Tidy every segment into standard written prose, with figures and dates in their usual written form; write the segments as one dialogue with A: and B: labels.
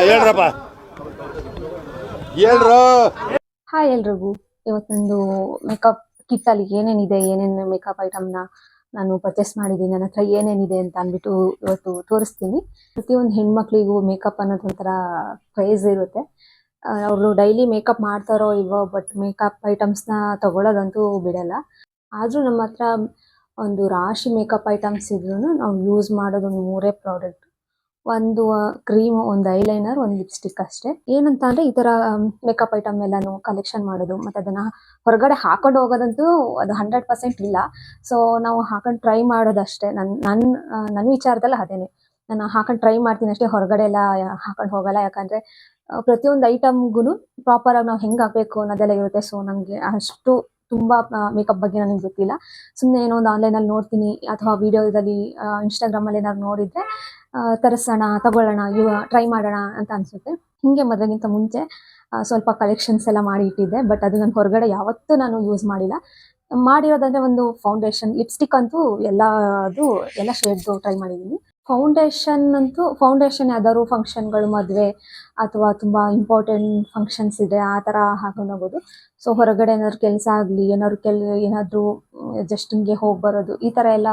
A: ಹೇಳ್ರಪ್ಪ ಹೇಳ್ರು.
B: Hi ಎಲ್ರಿಗೂ. ಇವತ್ತೊಂದು makeup kit ಅಲ್ಲಿ ಏನೇನಿದೆ, ಏನೇನು ಮೇಕಪ್ ಐಟಮ್ನ ನಾನು ಪರ್ಚೇಸ್ ಮಾಡಿದ್ದೀನಿ, ನನ್ನ ಹತ್ರ ಏನೇನಿದೆ ಅಂತ ಅಂದ್ಬಿಟ್ಟು ಇವತ್ತು ತೋರಿಸ್ತೀನಿ. ಪ್ರತಿಯೊಂದು ಹೆಣ್ಮಕ್ಳಿಗೂ ಮೇಕಪ್ ಅನ್ನೋದು ಒಂಥರ ಕ್ರೇಜ್ ಇರುತ್ತೆ. ಅವರು ಡೈಲಿ ಮೇಕಪ್ ಮಾಡ್ತಾರೋ ಇಲ್ವೋ, ಬಟ್ ಮೇಕಪ್ ಐಟಮ್ಸ್ನ ತಗೊಳ್ಳೋದಂತೂ ಬಿಡಲ್ಲ. ಆದರೂ ನಮ್ಮ ಹತ್ರ ಒಂದು ರಾಶಿ ಮೇಕಪ್ ಐಟಮ್ಸ್ ಇದ್ರೂ ನಾವು ಯೂಸ್ ಮಾಡೋದು ಒಂದು 3 ಪ್ರಾಡಕ್ಟ್. ಒಂದು ಕ್ರೀಮ್, ಒಂದು ಐಲೈನರ್, ಒಂದು ಲಿಪ್ಸ್ಟಿಕ್ ಅಷ್ಟೇ. ಏನಂತ ಅಂದ್ರೆ ಈ ತರ ಮೇಕಪ್ ಐಟಮ್ ಎಲ್ಲಾನು ಕಲೆಕ್ಷನ್ ಮಾಡೋದು ಮತ್ತೆ ಅದನ್ನ ಹೊರಗಡೆ ಹಾಕೊಂಡು ಹೋಗೋದಂತೂ ಅದು 100% ಇಲ್ಲ. ಸೊ ನಾವು ಹಾಕೊಂಡು ಟ್ರೈ ಮಾಡೋದಷ್ಟೇ. ನನ್ನ ವಿಚಾರದಲ್ಲಿ ಅದೇನೆ, ನಾನು ಹಾಕೊಂಡು ಟ್ರೈ ಮಾಡ್ತೀನಿ ಅಷ್ಟೇ, ಹೊರಗಡೆ ಎಲ್ಲ ಹಾಕೊಂಡು ಹೋಗಲ್ಲ. ಯಾಕಂದ್ರೆ ಪ್ರತಿಯೊಂದು ಐಟಮ್ಗೂ ಪ್ರಾಪರ್ ಆಗಿ ನಾವು ಹೆಂಗ್ ಹಾಕ್ಬೇಕು ಅನ್ನೋದೆಲ್ಲ ಇರುತ್ತೆ. ಸೊ ನಂಗೆ ಅಷ್ಟು ತುಂಬಾ ಮೇಕಪ್ ಬಗ್ಗೆ ನನಗೆ ಗೊತ್ತಿಲ್ಲ. ಸುಮ್ಮನೆ ಏನೋ ಒಂದು ಆನ್ಲೈನಲ್ಲಿ ನೋಡ್ತೀನಿ ಅಥವಾ ವಿಡಿಯೋದಲ್ಲಿ ಇನ್ಸ್ಟಾಗ್ರಾಮಲ್ಲಿ ಏನಾದ್ರು ನೋಡಿದ್ರೆ ತರಿಸೋಣ, ತಗೊಳ್ಳೋಣ, ಟ್ರೈ ಮಾಡೋಣ ಅಂತ ಅನ್ಸುತ್ತೆ. ಹಿಂಗೆ ಮದುವೆಗಿಂತ ಮುಂಚೆ ಸ್ವಲ್ಪ ಕಲೆಕ್ಷನ್ಸ್ ಎಲ್ಲ ಮಾಡಿ ಇಟ್ಟಿದ್ದೆ, ಬಟ್ ಅದು ನಾನು ಹೊರಗಡೆ ಯಾವತ್ತೂ ನಾನು ಯೂಸ್ ಮಾಡಿಲ್ಲ. ಮಾಡಿರೋದಂದ್ರೆ ಒಂದು ಫೌಂಡೇಶನ್, ಲಿಪ್ಸ್ಟಿಕ್ ಅಂತೂ ಎಲ್ಲ ಶೇಡ್ದು ಟ್ರೈ ಮಾಡಿದ್ದೀನಿ. ಫೌಂಡೇಶನ್ ಯಾವ್ದಾದ್ರು ಫಂಕ್ಷನ್ಗಳು, ಮದುವೆ ಅಥವಾ ತುಂಬ ಇಂಪಾರ್ಟೆಂಟ್ ಫಂಕ್ಷನ್ಸ್ ಇದೆ ಆ ಥರ ಹಾಕೊಂಡು ಹೋಗೋದು. ಸೊ ಹೊರಗಡೆ ಏನಾದ್ರು ಕೆಲಸ ಆಗಲಿ, ಏನಾದರೂ ಜಸ್ಟ್ ಹಿಂಗೆ ಹೋಗಿ ಬರೋದು, ಈ ಥರ ಎಲ್ಲ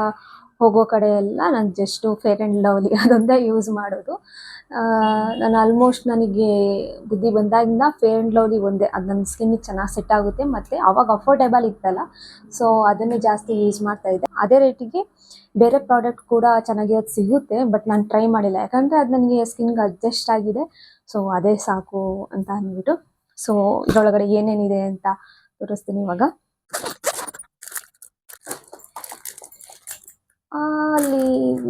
B: ಹೋಗೋ ಕಡೆ ಎಲ್ಲ ನಾನು ಜಸ್ಟು ಫೇರ್ ಆ್ಯಂಡ್ ಲವ್ಲಿ ಅದೊಂದೇ ಯೂಸ್ ಮಾಡೋದು. ನಾನು ಆಲ್ಮೋಸ್ಟ್ ನನಗೆ ಬುದ್ಧಿ ಬಂದಾಗಿಂದ ಫೇರ್ ಆ್ಯಂಡ್ ಲವ್ಲಿ ಒಂದೇ, ಅದು ನನ್ನ ಸ್ಕಿನ್ನಿಗೆ ಚೆನ್ನಾಗಿ ಸೆಟ್ ಆಗುತ್ತೆ. ಮತ್ತು ಅವಾಗ ಅಫೋರ್ಡೆಬಲ್ ಇತ್ತಲ್ಲ, ಸೊ ಅದನ್ನೇ ಜಾಸ್ತಿ ಯೂಸ್ ಮಾಡ್ತಾ ಇದ್ದೆ. ಅದೇ ರೇಟಿಗೆ ಬೇರೆ ಪ್ರಾಡಕ್ಟ್ ಕೂಡ ಚೆನ್ನಾಗಿರೋದು ಸಿಗುತ್ತೆ, ಬಟ್ ನಾನು ಟ್ರೈ ಮಾಡಿಲ್ಲ. ಯಾಕಂದರೆ ಅದು ನನಗೆ ಸ್ಕಿನ್ಗೆ ಅಡ್ಜಸ್ಟ್ ಆಗಿದೆ. ಸೊ ಅದೇ ಸಾಕು ಅಂತ ಅಂದ್ಬಿಟ್ಟು, ಸೊ ಇದರೊಳಗಡೆ ಏನೇನಿದೆ ಅಂತ ತೋರಿಸ್ತೀನಿ ಇವಾಗ. ಅಲ್ಲಿ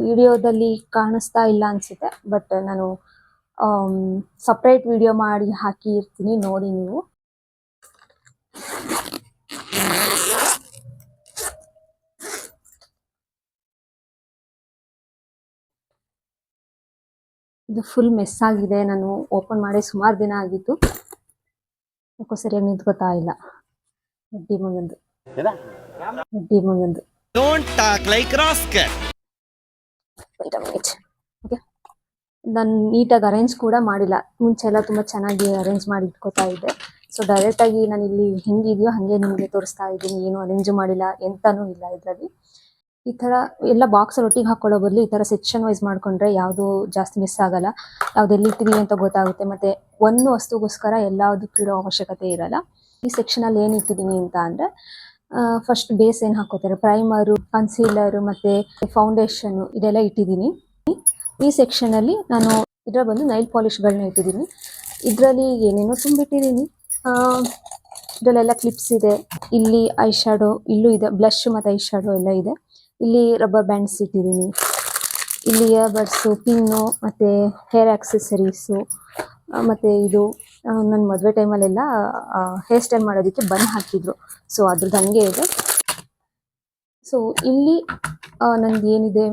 B: ವಿಡಿಯೋದಲ್ಲಿ ಕಾಣಿಸ್ತಾ ಇಲ್ಲ ಅನಿಸುತ್ತೆ, ಬಟ್ ನಾನು ಸಪ್ರೇಟ್ ವಿಡಿಯೋ ಮಾಡಿ ಹಾಕಿರ್ತೀನಿ, ನೋಡಿ ನೀವು. ಇದು ಫುಲ್ ಮೆಸ್ ಆಗಿದೆ. ನಾನು ಓಪನ್ ಮಾಡಿ ಸುಮಾರು ದಿನ ಆಗಿತ್ತು, ಯಾಕೋ ಸರಿಯಾಗಿ ನಿಂತ್ಕೋತಾ ಇಲ್ಲ. ಬಡ್ಡಿ ಮಗಂದು.
A: Don't talk like rascal.
B: Okay, ನಾನು ನೀಟಾಗಿ ಅರೇಂಜ್ ಕೂಡ ಮಾಡಿಲ್ಲ. ಮುಂಚೆ ಎಲ್ಲ ತುಂಬ ಚೆನ್ನಾಗಿ ಅರೇಂಜ್ ಮಾಡಿ ಇಟ್ಕೋತಾ ಇದ್ದೆ. ಸೊ ಡೈರೆಕ್ಟಾಗಿ ನಾನು ಇಲ್ಲಿ ಹೆಂಗಿದೆಯೋ ಹಾಗೆ ನಿಮಗೆ ತೋರಿಸ್ತಾ ಇದ್ದೀನಿ. ಏನು ಅರೇಂಜ್ ಮಾಡಿಲ್ಲ, ಎಂತನೂ ಇಲ್ಲ ಇದರಲ್ಲಿ. ಈ ಥರ ಎಲ್ಲ ಬಾಕ್ಸಲ್ಲಿ ಒಟ್ಟಿಗೆ ಹಾಕೊಳ್ಳೋ ಬದಲು ಈ ಥರ ಸೆಕ್ಷನ್ ವೈಸ್ ಮಾಡಿಕೊಂಡ್ರೆ ಯಾವುದು ಜಾಸ್ತಿ ಮಿಸ್ ಆಗಲ್ಲ, ಯಾವ್ದು ಎಲ್ಲಿರ್ತೀವಿ ಅಂತ ಗೊತ್ತಾಗುತ್ತೆ. ಮತ್ತು ಒಂದು ವಸ್ತುಗೋಸ್ಕರ ಎಲ್ಲದಕ್ಕೂ ಇಡೋ ಅವಶ್ಯಕತೆ ಇರಲ್ಲ. ಈ ಸೆಕ್ಷನಲ್ಲಿ ಏನು ಇಟ್ಟಿದ್ದೀನಿ ಅಂತ ಅಂದರೆ, ಫಸ್ಟ್ ಬೇಸ್ ಏನು ಹಾಕೋತಾರೆ, ಪ್ರೈಮರು, ಕನ್ಸೀಲರು ಮತ್ತು ಫೌಂಡೇಶನು ಇದೆಲ್ಲ ಇಟ್ಟಿದ್ದೀನಿ. ಈ ಸೆಕ್ಷನಲ್ಲಿ ನಾನು ಇದರ ಬಂದು ನೈಲ್ ಪಾಲಿಷ್ಗಳನ್ನ ಇಟ್ಟಿದ್ದೀನಿ. ಇದರಲ್ಲಿ ಏನೇನೋ ತುಂಬಿಟ್ಟಿದ್ದೀನಿ. ಇದರಲ್ಲೆಲ್ಲ ಕ್ಲಿಪ್ಸ್ ಇದೆ. ಇಲ್ಲಿ ಐ ಶ್ಯಾಡೋ, ಇಲ್ಲೂ ಇದೆ, ಬ್ಲಷ್ ಮತ್ತು ಐ ಶ್ಯಾಡೋ ಎಲ್ಲ ಇದೆ. ಇಲ್ಲಿ ರಬ್ಬರ್ ಬ್ಯಾಂಡ್ಸ್ ಇಟ್ಟಿದ್ದೀನಿ. ಇಲ್ಲಿ ಇಯರ್ಬಡ್ಸು, ಪಿನ್ನು ಮತ್ತು ಹೇರ್ ಆಕ್ಸೆಸರೀಸು, ಮತ್ತು ಇದು ನನ್ನ ಮದುವೆ ಟೈಮಲ್ಲೆಲ್ಲ ಹೇರ್ ಸ್ಟೈಲ್ ಮಾಡೋದಕ್ಕೆ ಬನ್ ಹಾಕಿದ್ರು. ಸೊ ಅದ್ರದ್ದು ಹಂಗೆ ಇದೆ. ಸೊ ಇಲ್ಲಿ ನಂದು ಏನಿದೆ,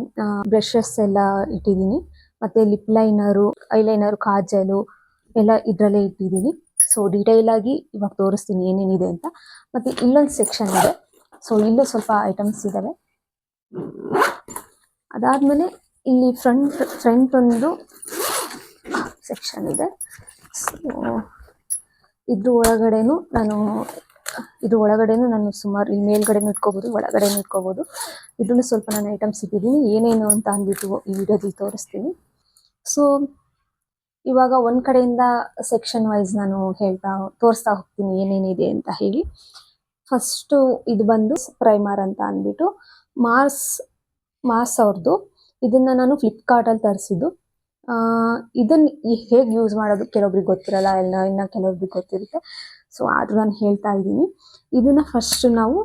B: ಬ್ರಷಸ್ ಎಲ್ಲ ಇಟ್ಟಿದ್ದೀನಿ. ಮತ್ತು ಲಿಪ್ ಲೈನರು, ಐಲೈನರು, ಕಾಜಲು ಎಲ್ಲ ಇದರಲ್ಲೇ ಇಟ್ಟಿದ್ದೀನಿ. ಸೊ ಡೀಟೇಲಾಗಿ ಇವಾಗ ತೋರಿಸ್ತೀನಿ ಏನೇನಿದೆ ಅಂತ. ಮತ್ತು ಇಲ್ಲೊಂದು ಸೆಕ್ಷನ್ ಇದೆ. ಸೊ ಇಲ್ಲೂ ಸ್ವಲ್ಪ ಐಟಮ್ಸ್ ಇದ್ದಾವೆ. ಅದಾದಮೇಲೆ ಇಲ್ಲಿ ಫ್ರಂಟ್ ಒಂದು ಸೆಕ್ಷನ್ ಇದೆ. ಸೊ ಇದ್ರ ಒಳಗಡೆನೂ ನಾನು ಸುಮಾರು, ಇಲ್ಲಿ ಮೇಲ್ಗಡೆನೂ ಇಟ್ಕೋಬೋದು, ಒಳಗಡೆನೂ ಇಟ್ಕೋಬೋದು. ಇದನ್ನು ಸ್ವಲ್ಪ ನಾನು ಐಟಮ್ಸ್ ಇಟ್ಟಿದ್ದೀನಿ. ಏನೇನು ಅಂತ ಅಂದ್ಬಿಟ್ಟು ಈ ವಿಡಿಯೋದಲ್ಲಿ ತೋರಿಸ್ತೀನಿ. ಸೊ ಇವಾಗ ಒಂದು ಕಡೆಯಿಂದ ಸೆಕ್ಷನ್ ವೈಸ್ ನಾನು ತೋರಿಸ್ತಾ ಹೋಗ್ತೀನಿ ಏನೇನಿದೆ ಅಂತ ಹೇಳಿ. ಫಸ್ಟು ಇದು ಬಂದು ಪ್ರೈಮರ್ ಅಂತ ಅಂದ್ಬಿಟ್ಟು ಮಾರ್ಸ್ ಅವ್ರದ್ದು. ಇದನ್ನು ನಾನು ಫ್ಲಿಪ್ಕಾರ್ಟಲ್ಲಿ ತರಿಸಿದ್ದು. ಇದನ್ನು ಹೇಗೆ ಯೂಸ್ ಮಾಡೋದು ಕೆಲವೊಬ್ರಿಗೆ ಗೊತ್ತಿರಲ್ಲ, ಇನ್ನು ಕೆಲವೊಬ್ರಿಗೆ ಗೊತ್ತಿರುತ್ತೆ. ಸೊ ಆದರೂ ನಾನು ಹೇಳ್ತಾ ಇದ್ದೀನಿ. ಇದನ್ನು ಫಸ್ಟ್ ನಾವು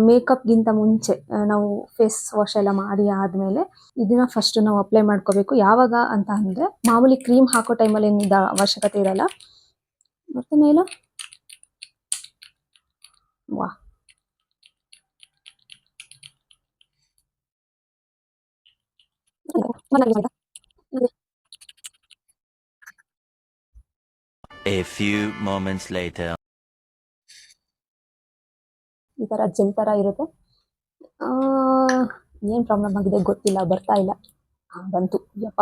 B: ಮೇಕಪ್ಗಿಂತ ಮುಂಚೆ ನಾವು ಫೇಸ್ ವಾಶ್ ಎಲ್ಲ ಮಾಡಿ ಆದಮೇಲೆ ಇದನ್ನು ಫಸ್ಟ್ ನಾವು ಅಪ್ಲೈ ಮಾಡ್ಕೋಬೇಕು. ಯಾವಾಗ ಅಂತ ಅಂದರೆ, ಮಾಮೂಲಿ ಕ್ರೀಮ್ ಹಾಕೋ ಟೈಮಲ್ಲಿ ಏನಿದ ಅವಶ್ಯಕತೆ ಇರಲ್ಲ. ಮತ್ತೆ ಮೇಲೆ ವಾ
A: A few moments later.
B: ಈ ಥರ ಜೆಲ್ ಥರ ಇರುತ್ತೆ. ಏನು ಪ್ರಾಬ್ಲಮ್ ಆಗಿದೆ ಗೊತ್ತಿಲ್ಲ, ಬರ್ತಾ ಇಲ್ಲ. ಬಂತು, ಯಪ್ಪ,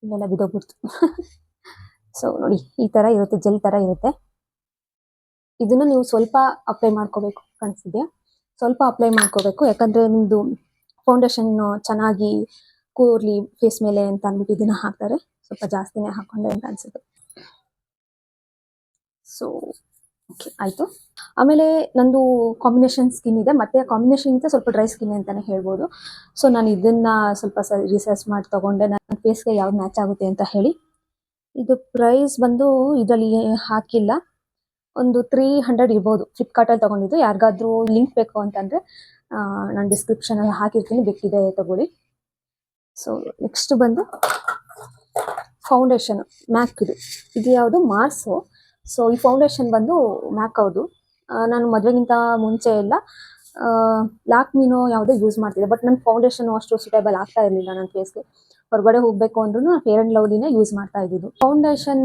B: ಇಲ್ಲೆಲ್ಲ ಬಿದ್ದೋಗ್ಬಿಡ್ತು. ಸೊ ನೋಡಿ ಈ ತರ ಇರುತ್ತೆ, ಜೆಲ್ ತರ ಇರುತ್ತೆ. ಇದನ್ನ ನೀವು ಸ್ವಲ್ಪ ಅಪ್ಲೈ ಮಾಡ್ಕೋಬೇಕು, ಕಾಣಿಸ್ತಿದ್ಯಾ? ಸ್ವಲ್ಪ ಅಪ್ಲೈ ಮಾಡ್ಕೋಬೇಕು, ಯಾಕಂದ್ರೆ ನಿಮ್ದು ಫೌಂಡೇಶನ್ ಚೆನ್ನಾಗಿ ಕೂರ್ಲಿ ಫೇಸ್ ಮೇಲೆ ಅಂತ ಅಂದ್ಬಿಟ್ಟು ಇದನ್ನ ಹಾಕ್ತಾರೆ. ಸ್ವಲ್ಪ ಜಾಸ್ತಿನೇ ಹಾಕೊಂಡೆ ಅಂತ ಅನ್ಸುತ್ತೆ. ಸೊ ಓಕೆ ಆಯ್ತು. ಆಮೇಲೆ ನಂದು ಕಾಂಬಿನೇಷನ್ ಸ್ಕಿನ್ ಇದೆ, ಮತ್ತೆ ಕಾಂಬಿನೇಷನ್ ಇಂತ ಸ್ವಲ್ಪ ಡ್ರೈ ಸ್ಕಿನ್ ಅಂತಾನೆ ಹೇಳ್ಬೋದು. ಸೊ ನಾನು ಇದನ್ನ ಸ್ವಲ್ಪ ರಿಸರ್ಚ್ ಮಾಡಿ ತಗೊಂಡೆ, ನನ್ನ ಫೇಸ್ಗೆ ಯಾವ್ದು ಮ್ಯಾಚ್ ಆಗುತ್ತೆ ಅಂತ ಹೇಳಿ. ಇದು ಪ್ರೈಸ್ ಬಂದು ಇದರಲ್ಲಿ ಹಾಕಿಲ್ಲ, ಒಂದು 300 ಇರ್ಬೋದು. ಫ್ಲಿಪ್ಕಾರ್ಟಲ್ಲಿ ತಗೊಂಡಿದ್ದು. ಯಾರಿಗಾದ್ರೂ ಲಿಂಕ್ ಬೇಕು ಅಂತಂದ್ರೆ ನಾನು ಡಿಸ್ಕ್ರಿಪ್ಷನ್ ಅಲ್ಲಿ ಹಾಕಿರ್ತೀನಿ, ಬೇಕಿದೆ ತಗೊಳ್ಳಿ. ಸೊ ನೆಕ್ಸ್ಟ್ ಬಂದು ಫೌಂಡೇಶನ್ ಮ್ಯಾಕ್. ಇದು ಯಾವುದು ಮಾರ್ಸು. ಸೊ ಈ ಫೌಂಡೇಶನ್ ಬಂದು ಮ್ಯಾಕ್ ಅವ್ರದ್ದು. ನಾನು ಮದುವೆಗಿಂತ ಮುಂಚೆ ಎಲ್ಲ ಲಾಕ್ಮಿನೋ ಯಾವುದೋ ಯೂಸ್ ಮಾಡ್ತಿದ್ದೆ, ಬಟ್ ನನ್ನ ಫೌಂಡೇಶನ್ ಅಷ್ಟು ಸೂಟೇಬಲ್ ಆಗ್ತಾ ಇರಲಿಲ್ಲ ನನ್ನ ಫೇಸ್ಗೆ. ಹೊರಗಡೆ ಹೋಗ್ಬೇಕು ಅಂದ್ರೂ ಫೇರ್ ಅಂಡ್ ಲವ್ಲಿನೇ ಯೂಸ್ ಮಾಡ್ತಾ ಇದ್ದಿದ್ದು. ಫೌಂಡೇಶನ್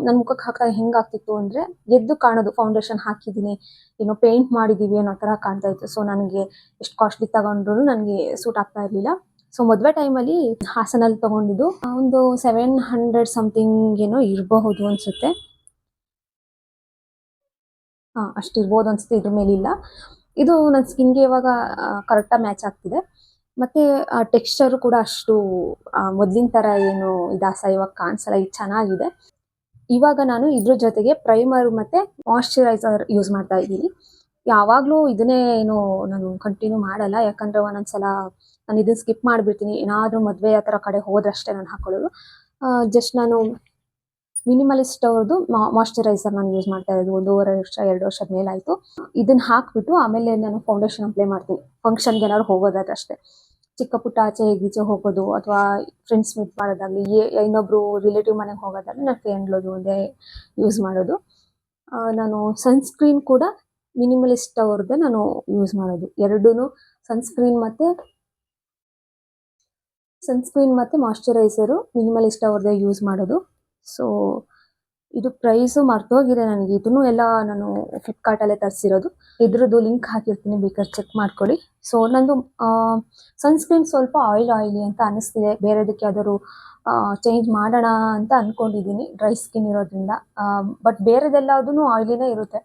B: ನನ್ನ ಮುಖಕ್ಕೆ ಹಾಕಿದಾಗ ಹೆಂಗಾಗ್ತಿತ್ತು ಅಂದ್ರೆ ಎದ್ದು ಕಾಣೋದು, ಫೌಂಡೇಶನ್ ಹಾಕಿದ್ದೀನಿ ಏನೋ ಪೇಂಟ್ ಮಾಡಿದೀವಿ ಅನ್ನೋ ತರ ಕಾಣ್ತಾ ಇತ್ತು. ಸೊ ನನಗೆ ಎಷ್ಟು ಕಾಸ್ಟ್ಲಿ ತಗೊಂಡ್ರು ನನಗೆ ಸೂಟ್ ಆಗ್ತಾ ಇರಲಿಲ್ಲ. ಸೊ ಮದುವೆ ಟೈಮಲ್ಲಿ ಹಾಸನಲ್ಲಿ ತಗೊಂಡಿದ್ದು, ಒಂದು 700 ಸಮಥಿಂಗ್ ಏನೋ ಇರಬಹುದು ಅನ್ಸುತ್ತೆ. ಅಷ್ಟಿರ್ಬೋದು ಅನ್ಸುತ್ತೆ, ಇದ್ರ ಮೇಲೆ ಇಲ್ಲ. ಇದು ನನ್ನ ಸ್ಕಿನ್ಗೆ ಇವಾಗ ಕರೆಕ್ಟಾಗಿ ಮ್ಯಾಚ್ ಆಗ್ತಿದೆ. ಮತ್ತೆ ಟೆಕ್ಸ್ಚರ್ ಕೂಡ ಅಷ್ಟು ಮೊದಲಿನ ಥರ ಏನು ಇವಾಗ ಕಾಣಿಸಲ್ಲ, ಇದು ಚೆನ್ನಾಗಿದೆ. ಇವಾಗ ನಾನು ಇದ್ರ ಜೊತೆಗೆ ಪ್ರೈಮರ್ ಮತ್ತೆ ಮಾಯಶ್ಚರೈಸರ್ ಯೂಸ್ ಮಾಡ್ತಾ ಇದ್ದೀನಿ. ಯಾವಾಗಲೂ ಇದನ್ನೇ ಏನು ನಾನು ಕಂಟಿನ್ಯೂ ಮಾಡಲ್ಲ, ಯಾಕಂದ್ರೆ ಒಂದೊಂದ್ಸಲ ನಾನು ಇದನ್ನ ಸ್ಕಿಪ್ ಮಾಡಿಬಿಡ್ತೀನಿ. ಏನಾದರೂ ಮದುವೆ ಆ ಥರ ಕಡೆ ಹೋದ್ರಷ್ಟೇ ನಾನು ಹಾಕೊಳ್ಳೋದು. ಜಸ್ಟ್ ನಾನು ಮಿನಿಮಲಿಸ್ಟ್ ಅವ್ರದ್ದು ಮಾಯಶ್ಚರೈಸರ್ ನಾನು ಯೂಸ್ ಮಾಡ್ತಾ ಇರೋದು 1.5 ವರ್ಷ 2 ವರ್ಷದ ಮೇಲಾಯಿತು. ಇದನ್ನ ಹಾಕ್ಬಿಟ್ಟು ಆಮೇಲೆ ನಾನು ಫೌಂಡೇಶನ್ ಅಪ್ಲೈ ಮಾಡ್ತೀನಿ, ಫಂಕ್ಷನ್ಗೆ ಏನಾದ್ರು ಹೋಗೋದಾದ್ರೆ ಅಷ್ಟೇ. ಚಿಕ್ಕ ಪುಟ್ಟ ಆಚೆ ಗೀಚೆ ಹೋಗೋದು ಅಥವಾ ಫ್ರೆಂಡ್ಸ್ ಮೀಟ್ ಮಾಡೋದಾಗಲಿ, ಇನ್ನೊಬ್ರು ರಿಲೇಟಿವ್ ಮನೆಗೆ ಹೋಗೋದಾಗಲಿ ನಾನು ಫೇರ್ ಅಂಡ್ ಲವ್ಲಿ ಒಂದೇ ಯೂಸ್ ಮಾಡೋದು. ನಾನು ಸನ್ಸ್ಕ್ರೀನ್ ಕೂಡ ಮಿನಿಮಲಿಸ್ಟ್ ಅವ್ರದ್ದೇ ನಾನು ಯೂಸ್ ಮಾಡೋದು. ಎರಡೂ ಸನ್ಸ್ಕ್ರೀನ್ ಮತ್ತೆ ಮಾಯಶ್ಚರೈಸರು ಮಿನಿಮಲಿಸ್ಟ್ ಅವ್ರದ್ದೇ ಯೂಸ್ ಮಾಡೋದು. ಸೊ ಇದು ಪ್ರೈಸು ಮರ್ತೋಗಿದೆ ನನಗೆ. ಇದನ್ನು ಎಲ್ಲ ನಾನು ಫ್ಲಿಪ್ಕಾರ್ಟಲ್ಲೇ ತರಿಸಿರೋದು. ಇದ್ರದ್ದು ಲಿಂಕ್ ಹಾಕಿರ್ತೀನಿ, ಬೇಕಾದ್ರೆ ಚೆಕ್ ಮಾಡ್ಕೊಳ್ಳಿ. ಸೊ ನಂದು ಸನ್ಸ್ಕ್ರೀನ್ ಸ್ವಲ್ಪ ಆಯಿಲಿ ಅಂತ ಅನಿಸ್ತಿದೆ. ಬೇರೆದಕ್ಕೆ ಯಾವ್ದಾದ್ರು ಚೇಂಜ್ ಮಾಡೋಣ ಅಂತ ಅಂದ್ಕೊಂಡಿದ್ದೀನಿ, ಡ್ರೈ ಸ್ಕಿನ್ ಇರೋದ್ರಿಂದ. ಬಟ್ ಬೇರೆದೆಲ್ಲದೂ ಆಯಿಲಿನೇ ಇರುತ್ತೆ.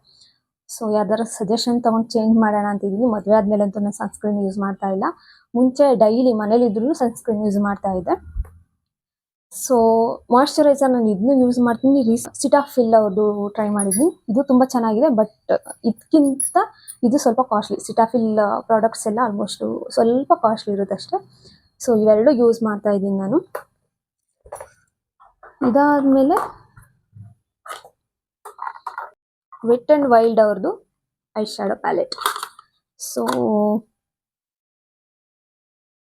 B: ಸೊ ಯಾವ್ದಾರು ಸಜೆಷನ್ ತೊಗೊಂಡು ಚೇಂಜ್ ಮಾಡೋಣ ಅಂತಿದ್ದೀನಿ. ಮದುವೆ ಆದಮೇಲಂತೂ ನಾನು ಸನ್ಸ್ಕ್ರೀನ್ ಯೂಸ್ ಮಾಡ್ತಾ ಇಲ್ಲ. ಮುಂಚೆ ಡೈಲಿ ಮನೇಲಿದ್ರೂ ಸನ್ಸ್ಕ್ರೀನ್ ಯೂಸ್ ಮಾಡ್ತಾ ಇದ್ದೆ. ಸೊ ಮಾಯಶ್ಚರೈಸರ್ ನಾನು ಇದನ್ನು ಯೂಸ್ ಮಾಡ್ತೀನಿ. ಸಿಟಾಫಿಲ್ ಅವ್ರದ್ದು ಟ್ರೈ ಮಾಡಿದ್ವಿ, ಇದು ತುಂಬ ಚೆನ್ನಾಗಿದೆ. ಬಟ್ ಇದಕ್ಕಿಂತ ಇದು ಸ್ವಲ್ಪ ಕಾಸ್ಟ್ಲಿ. ಸಿಟಾಫಿಲ್ ಪ್ರಾಡಕ್ಟ್ಸ್ ಎಲ್ಲ ಆಲ್ಮೋಸ್ಟ್ ಸ್ವಲ್ಪ ಕಾಸ್ಟ್ಲಿ ಇರುತ್ತೆ ಅಷ್ಟೇ. ಸೊ ಇವೆರಡು ಯೂಸ್ ಮಾಡ್ತಾ ಇದ್ದೀನಿ ನಾನು. ಇದಾದ್ಮೇಲೆ ವೆಟ್ ಆ್ಯಂಡ್ ವೈಲ್ಡ್ ಅವ್ರದ್ದು ಐ ಶ್ಯಾಡೋ ಪ್ಯಾಲೆಟ್. ಸೊ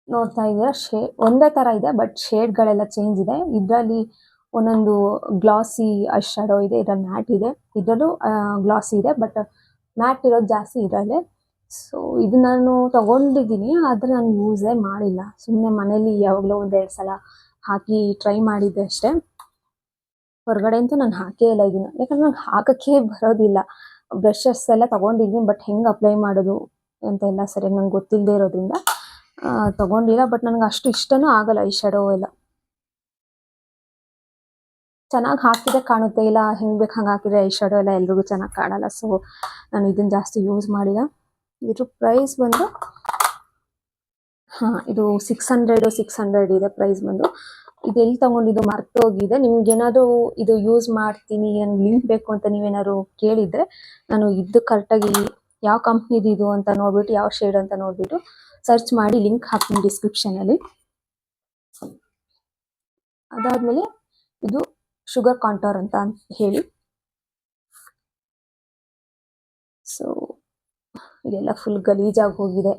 B: ನೋಡ್ತಾ ಇದ್ದೀರಾ, ಒಂದೇ ಥರ ಇದೆ, ಬಟ್ ಶೇಡ್ಗಳೆಲ್ಲ ಚೇಂಜ್ ಇದೆ. ಇದರಲ್ಲಿ ಒಂದೊಂದು ಗ್ಲಾಸಿ ಐ ಶ್ಯಾಡೋ ಇದೆ, ಇದರಲ್ಲಿ ಮ್ಯಾಟ್ ಇದೆ. ಇದರಲ್ಲೂ ಗ್ಲಾಸಿ ಇದೆ, ಬಟ್ ಮ್ಯಾಟ್ ಇರೋದು ಜಾಸ್ತಿ ಇದರಲ್ಲೇ. ಸೊ ಇದು ನಾನು ತಗೊಂಡಿದ್ದೀನಿ, ಆದರೆ ನಾನು ಯೂಸೇ ಮಾಡಿಲ್ಲ. ಸುಮ್ಮನೆ ಮನೇಲಿ ಯಾವಾಗಲೂ 1-2 ಸಲ ಹಾಕಿ ಟ್ರೈ ಮಾಡಿದ್ದೆ ಅಷ್ಟೇ. ಹೊರಗಡೆ ಅಂತೂ ನಾನು ಹಾಕೇ ಇಲ್ಲ ಇದನ್ನು, ಯಾಕಂದ್ರೆ ನಂಗೆ ಹಾಕೋಕ್ಕೆ ಬರೋದಿಲ್ಲ. ಬ್ರಷಸ್ ಎಲ್ಲ ತಗೊಂಡಿದ್ದೀನಿ, ಬಟ್ ಹೆಂಗೆ ಅಪ್ಲೈ ಮಾಡೋದು ಅಂತ ಎಲ್ಲ ಸರಿಯಾಗಿ ನಂಗೆ ಗೊತ್ತಿಲ್ಲದೆ ಇರೋದ್ರಿಂದ ತಗೊಂಡಿಲ್ಲ. ಬಟ್ ನನಗೆ ಅಷ್ಟು ಇಷ್ಟನೂ ಆಗಲ್ಲ ಐ ಶ್ಯಾಡೋ ಎಲ್ಲ. ಚೆನ್ನಾಗಿ ಹಾಕಿದ್ರೆ ಕಾಣುತ್ತೆ, ಇಲ್ಲ ಹೆಂಗೆ ಬೇಕು ಹಂಗೆ ಹಾಕಿದ್ರೆ ಐ ಶ್ಯಾಡೋ ಎಲ್ಲ ಎಲ್ರಿಗೂ ಚೆನ್ನಾಗಿ ಕಾಣಲ್ಲ. ಸೊ ನಾನು ಇದನ್ನು ಜಾಸ್ತಿ ಯೂಸ್ ಮಾಡಿಲ್ಲ. ಇದ್ರ ಪ್ರೈಸ್ ಬಂದು ಇದು 600 ಇದೆ ಪ್ರೈಸ್ ಬಂದು. ಇದು ಎಲ್ಲಿ ತಗೊಂಡಿದ್ದು ಮರ್ತೋಗಿದೆ. ನಿಮ್ಗೇನಾದರೂ ಇದು ಯೂಸ್ ಮಾಡ್ತೀನಿ, ನನಗೆ ಲಿಂಕ್ ಬೇಕು ಅಂತ ನೀವೇನಾದ್ರು ಕೇಳಿದರೆ ನಾನು ಇದು ಕರೆಕ್ಟಾಗಿ ಯಾವ ಕಂಪ್ನಿದು ಇದು ಅಂತ ನೋಡ್ಬಿಟ್ಟು, ಯಾವ ಶೇಡ್ ಅಂತ ನೋಡ್ಬಿಟ್ಟು ಸರ್ಚ್ ಮಾಡಿ ಲಿಂಕ್ ಹಾಕ್ತೀನಿ ಡಿಸ್ಕ್ರಿಪ್ಷನಲ್ಲಿ. ಅದಾದಮೇಲೆ ಇದು ಶುಗರ್ ಕಾಂಟೋರ್ ಅಂತ ಹೇಳಿ. ಸೊ ಇದೆಲ್ಲ ಫುಲ್ ಗಲೀಜಾಗಿ ಹೋಗಿದೆ.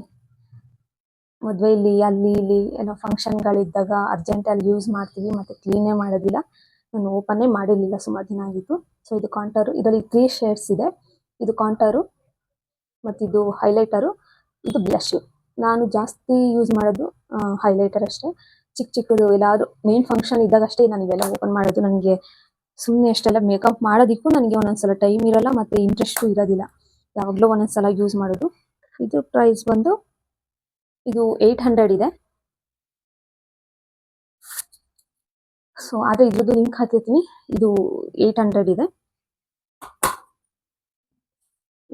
B: ಮದುವೆಯಲ್ಲಿ ಅಲ್ಲಿ ಇಲ್ಲಿ ಏನೋ ಫಂಕ್ಷನ್ಗಳಿದ್ದಾಗ ಅರ್ಜೆಂಟಲ್ಲಿ ಯೂಸ್ ಮಾಡ್ತೀವಿ, ಮತ್ತು ಕ್ಲೀನೇ ಮಾಡೋದಿಲ್ಲ. ನಾನು ಓಪನ್ನೇ ಮಾಡಿರಲಿಲ್ಲ, ಸುಮಾರು ದಿನ ಆಗಿತ್ತು. ಸೊ ಇದು ಕಾಂಟೋರು, ಇದರಲ್ಲಿ 3 ಶೇಡ್ಸ್ ಇದೆ. ಇದು ಕಾಂಟೋರು, ಮತ್ತಿದು ಹೈಲೈಟರು, ಇದು ಬ್ಲಷು. ನಾನು ಜಾಸ್ತಿ ಯೂಸ್ ಮಾಡೋದು ಹೈಲೈಟರ್ ಅಷ್ಟೇ. ಚಿಕ್ಕದು ಎಲ್ಲಾದರೂ ಮೇನ್ ಫಂಕ್ಷನ್ ಇದ್ದಾಗ ಅಷ್ಟೇ ನಾನು ಇವೆಲ್ಲ ಓಪನ್ ಮಾಡೋದು. ನನಗೆ ಸುಮ್ಮನೆ ಅಷ್ಟೆಲ್ಲ ಮೇಕಪ್ ಮಾಡೋದಕ್ಕೂ ನನಗೆ ಒಂದೊಂದ್ಸಲ ಟೈಮ್ ಇರಲ್ಲ, ಮತ್ತು ಇಂಟ್ರೆಸ್ಟು ಇರೋದಿಲ್ಲ. ಯಾವಾಗಲೂ ಒಂದೊಂದ್ಸಲ ಯೂಸ್ ಮಾಡೋದು. ಇದು ಪ್ರೈಸ್ ಬಂದು ಇದು 800 ಇದೆ. ಸೊ ಆದರೆ ಇದ್ರದ್ದು ಲಿಂಕ್ ಹಾಕಿರ್ತೀನಿ. ಇದು 800 ಇದೆ.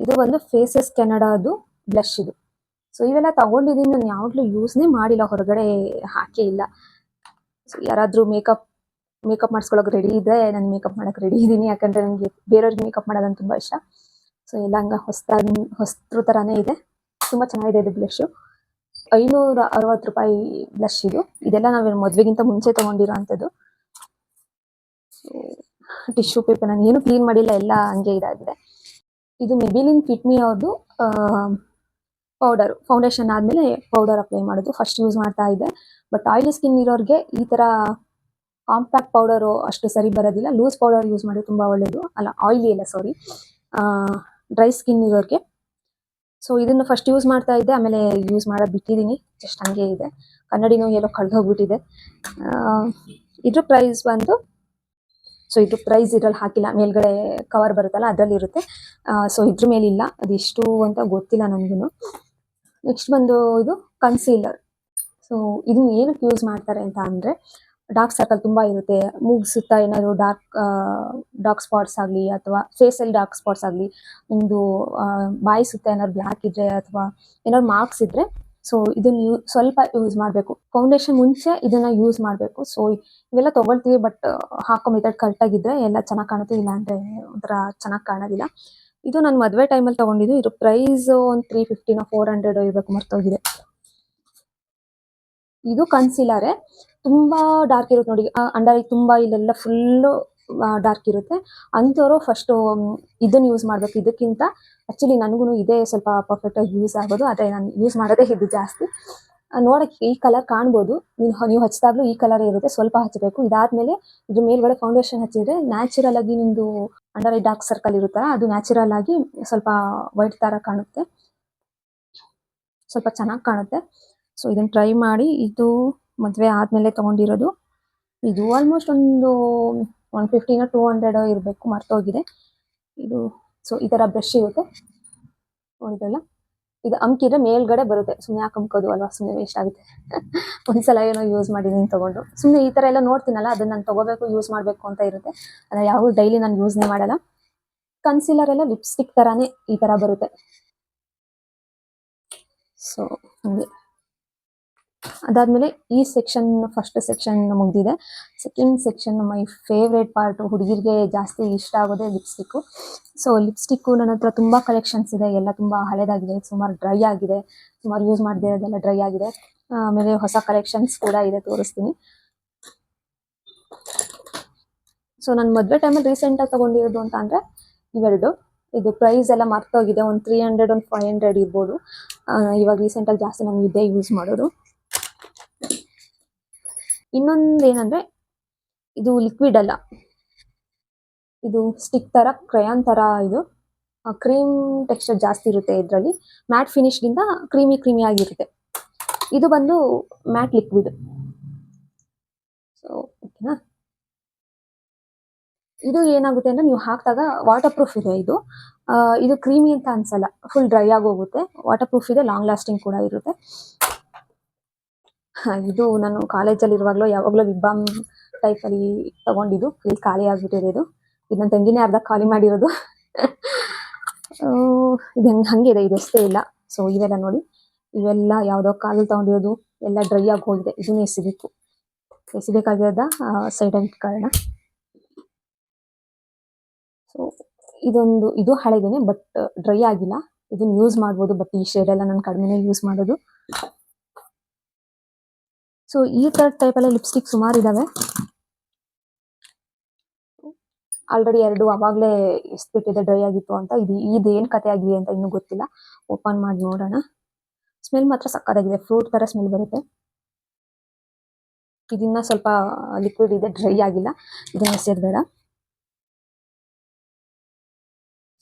B: ಇದು ಬಂದು ಫೇಸಸ್ ಕೆನಡಾದು ಬ್ಲಷ್ ಇದು. ಸೊ ಇವೆಲ್ಲ ತಗೊಂಡಿದ್ದೀನಿ, ನಾನು ಯಾವಾಗಲೂ ಯೂಸ್ನೇ ಮಾಡಿಲ್ಲ, ಹೊರಗಡೆ ಹಾಕೇ ಇಲ್ಲ. ಸೊ ಯಾರಾದರೂ ಮೇಕಪ್ ಮಾಡಿಸ್ಕೊಳ್ಳೋಕೆ ರೆಡಿ ಇದೆ, ನಾನು ಮೇಕಪ್ ಮಾಡೋಕೆ ರೆಡಿ ಇದ್ದೀನಿ. ಯಾಕಂದರೆ ನನಗೆ ಬೇರೆಯವ್ರಿಗೆ ಮೇಕಪ್ ಮಾಡೋದಂತ ತುಂಬ ಇಷ್ಟ. ಸೊ ಎಲ್ಲ ಹಂಗೆ ಹೊಸದ್ರ ಥರನೇ ಇದೆ, ತುಂಬ ಚೆನ್ನಾಗಿದೆ ಇದು ಬ್ಲಷು. 560 ರೂಪಾಯಿ ಬ್ಲಷ್ ಇದು. ಇದೆಲ್ಲ ನಾವು ಮದುವೆಗಿಂತ ಮುಂಚೆ ತೊಗೊಂಡಿರೋ ಅಂಥದ್ದು. ಸೊ ಟಿಶ್ಯೂ ಪೇಪರ್ ನಾನು ಏನು ಕ್ಲೀನ್ ಮಾಡಿಲ್ಲ, ಎಲ್ಲ ಹಂಗೆ ಇದಾಗಿದೆ. ಇದು ಮೆಬಿಲಿನ್ ಫಿಟ್ಮಿ ಅವ್ರದ್ದು ಪೌಡರು. ಫೌಂಡೇಶನ್ ಆದಮೇಲೆ ಪೌಡರ್ ಅಪ್ಲೈ ಮಾಡೋದು ಫಸ್ಟ್ ಯೂಸ್ ಮಾಡ್ತಾ ಇದ್ದೆ. ಬಟ್ ಆಯಿಲಿ ಸ್ಕಿನ್ ಇರೋರಿಗೆ ಈ ಥರ ಕಾಂಪ್ಯಾಕ್ಟ್ ಪೌಡರು ಅಷ್ಟು ಸರಿ ಬರೋದಿಲ್ಲ. ಲೂಸ್ ಪೌಡರ್ ಯೂಸ್ ಮಾಡಿ ತುಂಬ ಒಳ್ಳೆಯದು. ಅಲ್ಲ, ಆಯಿಲಿ ಅಲ್ಲ, ಸಾರಿ, ಡ್ರೈ ಸ್ಕಿನ್ ಇರೋರಿಗೆ. ಸೊ ಇದನ್ನು ಫಸ್ಟ್ ಯೂಸ್ ಮಾಡ್ತಾ ಇದ್ದೆ, ಆಮೇಲೆ ಯೂಸ್ ಮಾಡೋದು ಬಿಟ್ಟಿದ್ದೀನಿ. ಜಸ್ಟ್ ಹಂಗೆ ಇದೆ. ಕನ್ನಡಿನೂ ಎಲ್ಲೋ ಕಳೆದು ಹೋಗ್ಬಿಟ್ಟಿದೆ. ಇದ್ರ ಪ್ರೈಸ್ ಬಂದು, ಸೊ ಇದ್ರ ಪ್ರೈಸ್ ಇದ್ರಲ್ಲಿ ಹಾಕಿಲ್ಲ, ಮೇಲ್ಗಡೆ ಕವರ್ ಬರುತ್ತಲ್ಲ ಅದರಲ್ಲಿ ಇರುತ್ತೆ. ಸೊ ಇದ್ರ ಮೇಲಿಲ್ಲ, ಅದೆಷ್ಟು ಅಂತ ಗೊತ್ತಿಲ್ಲ ನನಗೂ. ನೆಕ್ಸ್ಟ್ ಬಂದು ಇದು ಕನ್ಸೀಲರ್. ಸೊ ಇದು ಏನಕ್ಕೆ ಯೂಸ್ ಮಾಡ್ತಾರೆ ಅಂತ ಅಂದರೆ, ಡಾರ್ಕ್ ಸರ್ಕಲ್ ತುಂಬ ಇರುತ್ತೆ, ಮೂಗು ಸುತ್ತ ಏನಾದರೂ ಡಾರ್ಕ್ ಸ್ಪಾಟ್ಸ್ ಆಗಲಿ, ಅಥವಾ ಫೇಸಲ್ಲಿ ಡಾರ್ಕ್ ಸ್ಪಾಟ್ಸ್ ಆಗಲಿ, ನಿಮ್ಮದು ಬಾಯಿ ಸುತ್ತ ಏನಾದ್ರು ಬ್ಲ್ಯಾಕ್ ಇದ್ದರೆ, ಅಥವಾ ಏನಾದ್ರು ಮಾರ್ಕ್ಸ್ ಇದ್ದರೆ, ಸೊ ಇದನ್ನು ಸ್ವಲ್ಪ ಯೂಸ್ ಮಾಡಬೇಕು. ಫೌಂಡೇಶನ್ ಮುಂಚೆ ಇದನ್ನು ಯೂಸ್ ಮಾಡಬೇಕು. ಸೊ ಇವೆಲ್ಲ ತೊಗೊಳ್ತೀವಿ, ಬಟ್ ಹಾಕೋ ಮೆಥಡ್ ಕರೆಕ್ಟಾಗಿದ್ದರೆ ಎಲ್ಲ ಚೆನ್ನಾಗಿ ಕಾಣುತ್ತೆ, ಇಲ್ಲ ಅಂದರೆ ಒಂಥರ ಚೆನ್ನಾಗಿ ಕಾಣೋದಿಲ್ಲ. ಇದು ನಾನು ಮದುವೆ ಟೈಮಲ್ಲಿ ತೊಗೊಂಡಿದ್ದು. ಇದ್ರ ಪ್ರೈಸ್ ಒಂದು 350 400 ಇರಬೇಕು, ಮರ್ತೋಗಿದೆ. ಇದು ಕನ್ಸೀಲರೇ, ತುಂಬ ಡಾರ್ಕ್ ಇರುತ್ತೆ ನೋಡಿ, ಅಂಡರ್ ತುಂಬ ಇಲ್ಲೆಲ್ಲ ಫುಲ್ಲು ಡಾರ್ಕ್ ಇರುತ್ತೆ. ಅಂಥವ್ರು ಫಸ್ಟು ಇದನ್ನು ಯೂಸ್ ಮಾಡಬೇಕು. ಇದಕ್ಕಿಂತ ಆ್ಯಕ್ಚುಲಿ ನನಗೂ ಇದೇ ಸ್ವಲ್ಪ ಪರ್ಫೆಕ್ಟಾಗಿ ಯೂಸ್ ಆಗೋದು, ಆದರೆ ನಾನು ಯೂಸ್ ಮಾಡೋದೇ ಇದು ಜಾಸ್ತಿ. ನೋಡೋಕ್ಕೆ ಈ ಕಲರ್ ಕಾಣ್ಬೋದು, ನೀವು ಹಚ್ಚಿದಾಗಲೂ ಈ ಕಲರೇ ಇರುತ್ತೆ. ಸ್ವಲ್ಪ ಹಚ್ಚಬೇಕು. ಇದಾದಮೇಲೆ ಇದ್ರ ಮೇಲ್ಗಡೆ ಫೌಂಡೇಶನ್ ಹಚ್ಚಿದರೆ ನ್ಯಾಚುರಲ್ ಆಗಿ ನಿಮ್ಮದು ಅಂಡರ್ ಐ ಡಾರ್ಕ್ ಸರ್ಕಲ್ ಇರುತ್ತಲ್ಲ, ಅದು ನ್ಯಾಚುರಲ್ ಆಗಿ ಸ್ವಲ್ಪ ವೈಟ್ ಥರ ಕಾಣುತ್ತೆ, ಸ್ವಲ್ಪ ಚೆನ್ನಾಗಿ ಕಾಣುತ್ತೆ. ಸೊ ಇದನ್ನು ಟ್ರೈ ಮಾಡಿ. ಇದು ಮದುವೆ ಆದಮೇಲೆ ತೊಗೊಂಡಿರೋದು. ಇದು ಆಲ್ಮೋಸ್ಟ್ ಒಂದು 150 200 ಇರಬೇಕು, ಮರ್ತೋಗಿದೆ ಇದು. ಸೊ ಈ ಥರ ಬ್ರಷ್ ಇರುತ್ತೆ ನೋಡಿದ್ರಲ್ಲ, ಇದು ಅಮ್ಕಿದ್ರೆ ಮೇಲ್ಗಡೆ ಬರುತ್ತೆ. ಸುಮ್ಮನೆ ಯಾಕೆ ಅಮ್ಕೋದು ಅಲ್ವಾ, ಸುಮ್ಮನೆ ವೇಸ್ಟ್ ಆಗುತ್ತೆ. ಒಂದ್ಸಲ ಏನೋ ಯೂಸ್ ಮಾಡಿದ್ದೀನಿ ತೊಗೊಂಡು. ಸುಮ್ಮನೆ ಈ ಥರ ಎಲ್ಲ ನೋಡ್ತೀನಲ್ಲ, ಅದನ್ನು ನಾನು ತೊಗೋಬೇಕು, ಯೂಸ್ ಮಾಡಬೇಕು ಅಂತ ಇರುತ್ತೆ. ಆದರೆ ಯಾವ ಡೈಲಿ ನಾನು ಯೂಸ್ನೇ ಮಾಡಲ್ಲ. ಕನ್ಸೀಲರ್ ಎಲ್ಲ ಲಿಪ್ಸ್ಟಿಕ್ ಥರನೇ ಈ ಥರ ಬರುತ್ತೆ. ಸೊ ಹಂಗೆ ಅದಾದಮೇಲೆ ಈ ಸೆಕ್ಷನ್, ಫಸ್ಟ್ ಸೆಕ್ಷನ್ ಮುಗಿದಿದೆ. Second section my favourite part. ಹುಡುಗಿರಿಗೆ ಜಾಸ್ತಿ ಇಷ್ಟ ಆಗೋದೇ ಲಿಪ್ಸ್ಟಿಕ್ಕು. ಸೊ ಲಿಪ್ಸ್ಟಿಕ್ಕು ನನ್ನ ಹತ್ರ ತುಂಬ ಕಲೆಕ್ಷನ್ಸ್ ಇದೆ, ಎಲ್ಲ ತುಂಬ ಹಳೇದಾಗಿದೆ, ಸುಮಾರು ಡ್ರೈ ಆಗಿದೆ, ಸುಮಾರು ಯೂಸ್ ಮಾಡದೇ ಇರೋದೆಲ್ಲ ಡ್ರೈ ಆಗಿದೆ. ಆಮೇಲೆ ಹೊಸ ಕಲೆಕ್ಷನ್ಸ್ ಕೂಡ ಇದೆ, ತೋರಿಸ್ತೀನಿ. ಸೊ ನಾನು ಮದುವೆ ಟೈಮಲ್ಲಿ ರೀಸೆಂಟಾಗಿ ತೊಗೊಂಡಿರೋದು ಅಂತ ಅಂದರೆ ಇವೆರಡು. ಇದು ಪ್ರೈಸ್ ಎಲ್ಲ ಮರ್ತೋಗಿದೆ, ಒಂದು 300 ಒಂದು 500 ಇರ್ಬೋದು. ಇವಾಗ ರೀಸೆಂಟಾಗಿ ಜಾಸ್ತಿ ನಾನು ಇದೇ ಯೂಸ್ ಮಾಡೋದು. ಇನ್ನೊಂದು ಏನಂದರೆ, ಇದು ಲಿಕ್ವಿಡ್ ಅಲ್ಲ, ಇದು ಸ್ಟಿಕ್ ಥರ, ಕ್ರಯಾನ್ ಥರ. ಇದು ಕ್ರೀಮ್ ಟೆಕ್ಸ್ಚರ್ ಜಾಸ್ತಿ ಇರುತ್ತೆ ಇದರಲ್ಲಿ, ಮ್ಯಾಟ್ ಫಿನಿಶ್ಗಿಂತ ಕ್ರೀಮಿ ಆಗಿರುತ್ತೆ. ಇದು ಬಂದು ಮ್ಯಾಟ್ ಲಿಕ್ವಿಡ್. ಸೊ ಓಕೆನಾ, ಇದು ಏನಾಗುತ್ತೆ ಅಂದರೆ, ನೀವು ಹಾಕಿದಾಗ ವಾಟರ್ ಪ್ರೂಫ್ ಇದೆ ಇದು. ಇದು ಕ್ರೀಮಿ ಅಂತ ಅನ್ಸಲ್ಲ, ಫುಲ್ ಡ್ರೈ ಆಗೋಗುತ್ತೆ, ವಾಟರ್ ಪ್ರೂಫ್ ಇದೆ, ಲಾಂಗ್ ಲಾಸ್ಟಿಂಗ್ ಕೂಡ ಇರುತ್ತೆ. ಇದು ನಾನು ಕಾಲೇಜಲ್ಲಿ ಇರುವಾಗಲೂ ಯಾವಾಗಲೂ ಲಿಪ್ ಬಾಮ್ ಟೈಪಲ್ಲಿ ತೊಗೊಂಡಿದ್ದು. ಇಲ್ಲಿ ಖಾಲಿ ಆಗಿಬಿಟ್ಟಿದೆ ಇದು. ಇದು ನನ್ನ ತಂಗಿನೇ ಅರ್ಧ ಖಾಲಿ ಮಾಡಿರೋದು. ಇದು ಹಂಗಿದೆ, ಇದು ಎಷ್ಟೇ ಇಲ್ಲ. ಸೊ ಇವೆಲ್ಲ ನೋಡಿ, ಇವೆಲ್ಲ ಯಾವುದೋ ಕಾಲಲ್ಲಿ ತೊಗೊಂಡಿರೋದು, ಎಲ್ಲ ಡ್ರೈ ಆಗಿ ಹೋಗಿದೆ. ಇದನ್ನೇ ಎಸಿಬೇಕಾಗಿರೋದ ಸೈಡಲ್ಲಿ ಇಟ್ಕೊಳ್ಳೋಣ. ಸೊ ಇದು ಹಳೆದೇನೆ, ಬಟ್ ಡ್ರೈ ಆಗಿಲ್ಲ. ಇದನ್ನು ಯೂಸ್ ಮಾಡ್ಬೋದು, ಬಟ್ ಈ ಶೇಡೆಲ್ಲ ನಾನು ಕಡಿಮೆನೇ ಯೂಸ್ ಮಾಡೋದು. ಸೊ ಈ ಥರ ಟೈಪಲ್ಲೇ ಲಿಪ್ಸ್ಟಿಕ್ ಸುಮಾರು ಇದ್ದಾವೆ. ಆಲ್ರೆಡಿ 2 ಅವಾಗಲೇ ಎಸ್ಬಿಟ್ಟಿದೆ, ಡ್ರೈ ಆಗಿತ್ತು ಅಂತ. ಇದು ಏನು ಕತೆ ಆಗಿದೆ ಅಂತ ಇನ್ನೂ ಗೊತ್ತಿಲ್ಲ. ಓಪನ್ ಮಾಡಿ ನೋಡೋಣ. ಸ್ಮೆಲ್ ಮಾತ್ರ ಸಕ್ಕತ್ತಾಗಿದೆ, ಫ್ರೂಟ್ ಥರ ಸ್ಮೆಲ್ ಬರುತ್ತೆ. ಇದನ್ನ ಸ್ವಲ್ಪ ಲಿಕ್ವಿಡ್ ಇದೆ, ಡ್ರೈ ಆಗಿಲ್ಲ, ಇದನ್ನ ಎಸೆಯೋದು ಬೇಡ.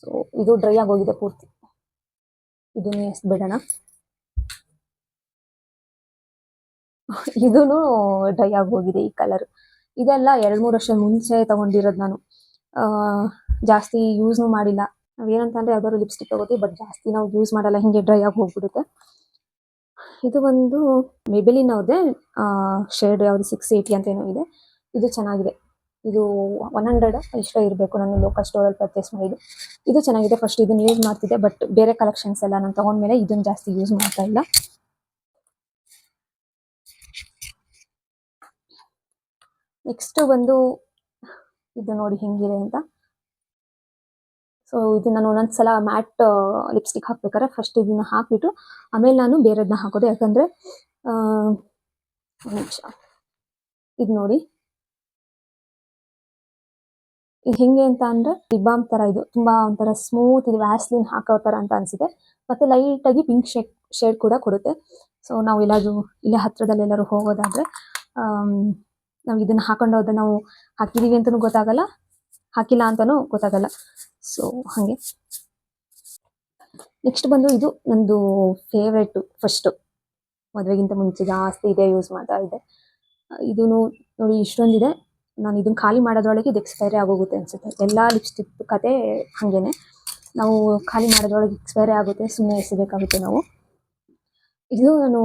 B: ಸೊ ಇದು ಡ್ರೈ ಆಗೋಗಿದೆ ಪೂರ್ತಿ, ಇದನ್ನು ಎಸ್ಬಿಡೋಣ. ಇದೂ ಡ್ರೈ ಆಗೋಗಿದೆ ಈ ಕಲರ್. ಇದೆಲ್ಲ 2-3 ವರ್ಷ ಮುಂಚೆ ತೊಗೊಂಡಿರೋದು ನಾನು. ಜಾಸ್ತಿ ಯೂಸ್ನೂ ಮಾಡಿಲ್ಲ. ನಾವೇನಂತಂದರೆ ಯಾವ್ದಾದ್ರು ಲಿಪ್ಸ್ಟಿಕ್ ತೊಗೋತೀವಿ, ಬಟ್ ಜಾಸ್ತಿ ನಾವು ಯೂಸ್ ಮಾಡಲ್ಲ, ಹಿಂಗೆ ಡ್ರೈ ಆಗಿ ಹೋಗ್ಬಿಡುತ್ತೆ. ಇದು ಒಂದು ಮೆಬಿಲಿನ್ ಅವ್ರದ್ದೇ ಶೇಡ್, ಯಾವುದು 680 ಅಂತ ಏನೋ ಇದೆ. ಇದು ಚೆನ್ನಾಗಿದೆ. ಇದು 100 ಇಷ್ಟ ಇರಬೇಕು. ನಾನು ಲೋಕಲ್ ಸ್ಟೋರಲ್ಲಿ ಪರ್ಚೇಸ್ ಮಾಡಿದ್ದು. ಇದು ಚೆನ್ನಾಗಿದೆ. ಫಸ್ಟ್ ಇದನ್ನ ಯೂಸ್ ಮಾಡ್ತಿದ್ದೆ, ಬಟ್ ಬೇರೆ ಕಲೆಕ್ಷನ್ಸ್ ಎಲ್ಲ ನಾನು ತಗೊಂಡ್ಮೇಲೆ ಇದನ್ನ ಜಾಸ್ತಿ ಯೂಸ್ ಮಾಡ್ತಾ ಇಲ್ಲ. ನೆಕ್ಸ್ಟ್ ಬಂದು ಇದು ನೋಡಿ ಹೆಂಗಿದೆ ಅಂತ. ಸೊ ಇದು ನಾನು ಒಂದೊಂದ್ಸಲ ಮ್ಯಾಟ್ ಲಿಪ್ಸ್ಟಿಕ್ ಹಾಕ್ಬೇಕಾದ್ರೆ ಫಸ್ಟ್ ಇದನ್ನ ಹಾಕ್ಬಿಟ್ಟು ಆಮೇಲೆ ನಾನು ಬೇರೆದನ್ನ ಹಾಕೋದು. ಯಾಕಂದ್ರೆ ಒಂದ್ ನಿಮಿಷ, ಇದು ನೋಡಿ ಇದು ಹೆಂಗೆ ಅಂತ ಅಂದ್ರೆ ಲಿಪ್ ಬಾಮ್ ತರ ಇದು ತುಂಬಾ ಒಂಥರ ಸ್ಮೂತ್ ಇದೆ, ವ್ಯಾಸ್ಲಿನ್ ಹಾಕೋ ತರ ಅಂತ ಅನ್ಸುತ್ತೆ. ಮತ್ತೆ ಲೈಟ್ ಆಗಿ ಪಿಂಕ್ ಶೇಡ್ ಕೂಡ ಕೊಡುತ್ತೆ. ಸೊ ನಾವು ಎಲ್ಲಾದ್ರೂ ಇಲ್ಲೇ ಹತ್ರದಲ್ಲಿ ಎಲ್ಲರೂ ಹೋಗೋದಾದ್ರೆ ನಾವು ಇದನ್ನ ಹಾಕೊಂಡು ಹೋದ್ರೆ ನಾವು ಹಾಕಿದೀವಿ ಅಂತಾನೂ ಗೊತ್ತಾಗಲ್ಲ, ಹಾಕಿಲ್ಲ ಅಂತಾನೂ ಗೊತ್ತಾಗಲ್ಲ. ಸೊ ಹಾಗೆ ನೆಕ್ಸ್ಟ್ ಬಂದು ಇದು ನಂದು ಫೇವ್ರೇಟ್. ಫಸ್ಟ್ ಮದುವೆಗಿಂತ ಮುಂಚೆ ಜಾಸ್ತಿ ಇದೆ ಯೂಸ್ ಮಾಡ್ತಾ ಇದ್ದೆ. ಇದು ನೋಡಿ ಇಷ್ಟೊಂದಿದೆ. ನಾನು ಇದನ್ನ ಖಾಲಿ ಮಾಡೋದ್ರೊಳಗೆ ಇದು ಎಕ್ಸ್ಪೈರಿ ಆಗೋಗುತ್ತೆ ಅನ್ಸುತ್ತೆ. ಎಲ್ಲ ಲಿಪ್ಸ್ಟಿಕ್ ಕತೆ ಹಾಗೇನೆ, ನಾವು ಖಾಲಿ ಮಾಡೋದ್ರೊಳಗೆ ಎಕ್ಸ್ಪೈರಿ ಆಗುತ್ತೆ, ಸುಮ್ಮನೆ ಎಸಿಬೇಕಾಗುತ್ತೆ ನಾವು. ಇದು ನಾನು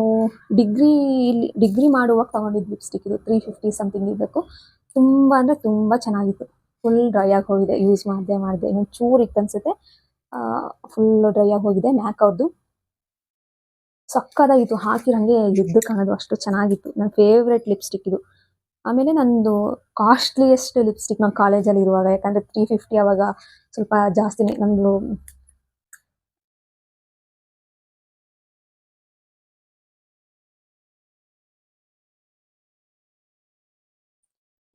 B: ಡಿಗ್ರಿ ಮಾಡುವಾಗ ತಗೊಂಡಿದ್ದು ಲಿಪ್ಸ್ಟಿಕ್. ಇದು 350 ಸಮಥಿಂಗ್ ಇರಬೇಕು. ತುಂಬ ಅಂದರೆ ತುಂಬ ಚೆನ್ನಾಗಿತ್ತು. ಫುಲ್ ಡ್ರೈ ಆಗಿ ಹೋಗಿದೆ, ಯೂಸ್ ಮಾಡಿದೆ ಇನ್ನೊಂದು ಚೂರು ಇತ್ತು ಅನ್ಸುತ್ತೆ. ಫುಲ್ ಡ್ರೈ ಆಗಿ ಹೋಗಿದೆ. ಮ್ಯಾಕ್ ಅವ್ರದ್ದು ಸಕ್ಕದಾಗಿತ್ತು, ಹಾಕಿರಂಗೆ ಎದ್ದು ಕಾಣೋದು, ಅಷ್ಟು ಚೆನ್ನಾಗಿತ್ತು. ನನ್ನ ಫೇವ್ರೆಟ್ ಲಿಪ್ಸ್ಟಿಕ್ ಇದು. ಆಮೇಲೆ ನಂದು ಕಾಸ್ಟ್ಲಿಯೆಸ್ಟ್ ಲಿಪ್ಸ್ಟಿಕ್ ನಾನು ಕಾಲೇಜಲ್ಲಿ ಇರುವಾಗ, ಯಾಕಂದ್ರೆ 350 ಅವಾಗ ಸ್ವಲ್ಪ ಜಾಸ್ತಿನೇ. ನಂದು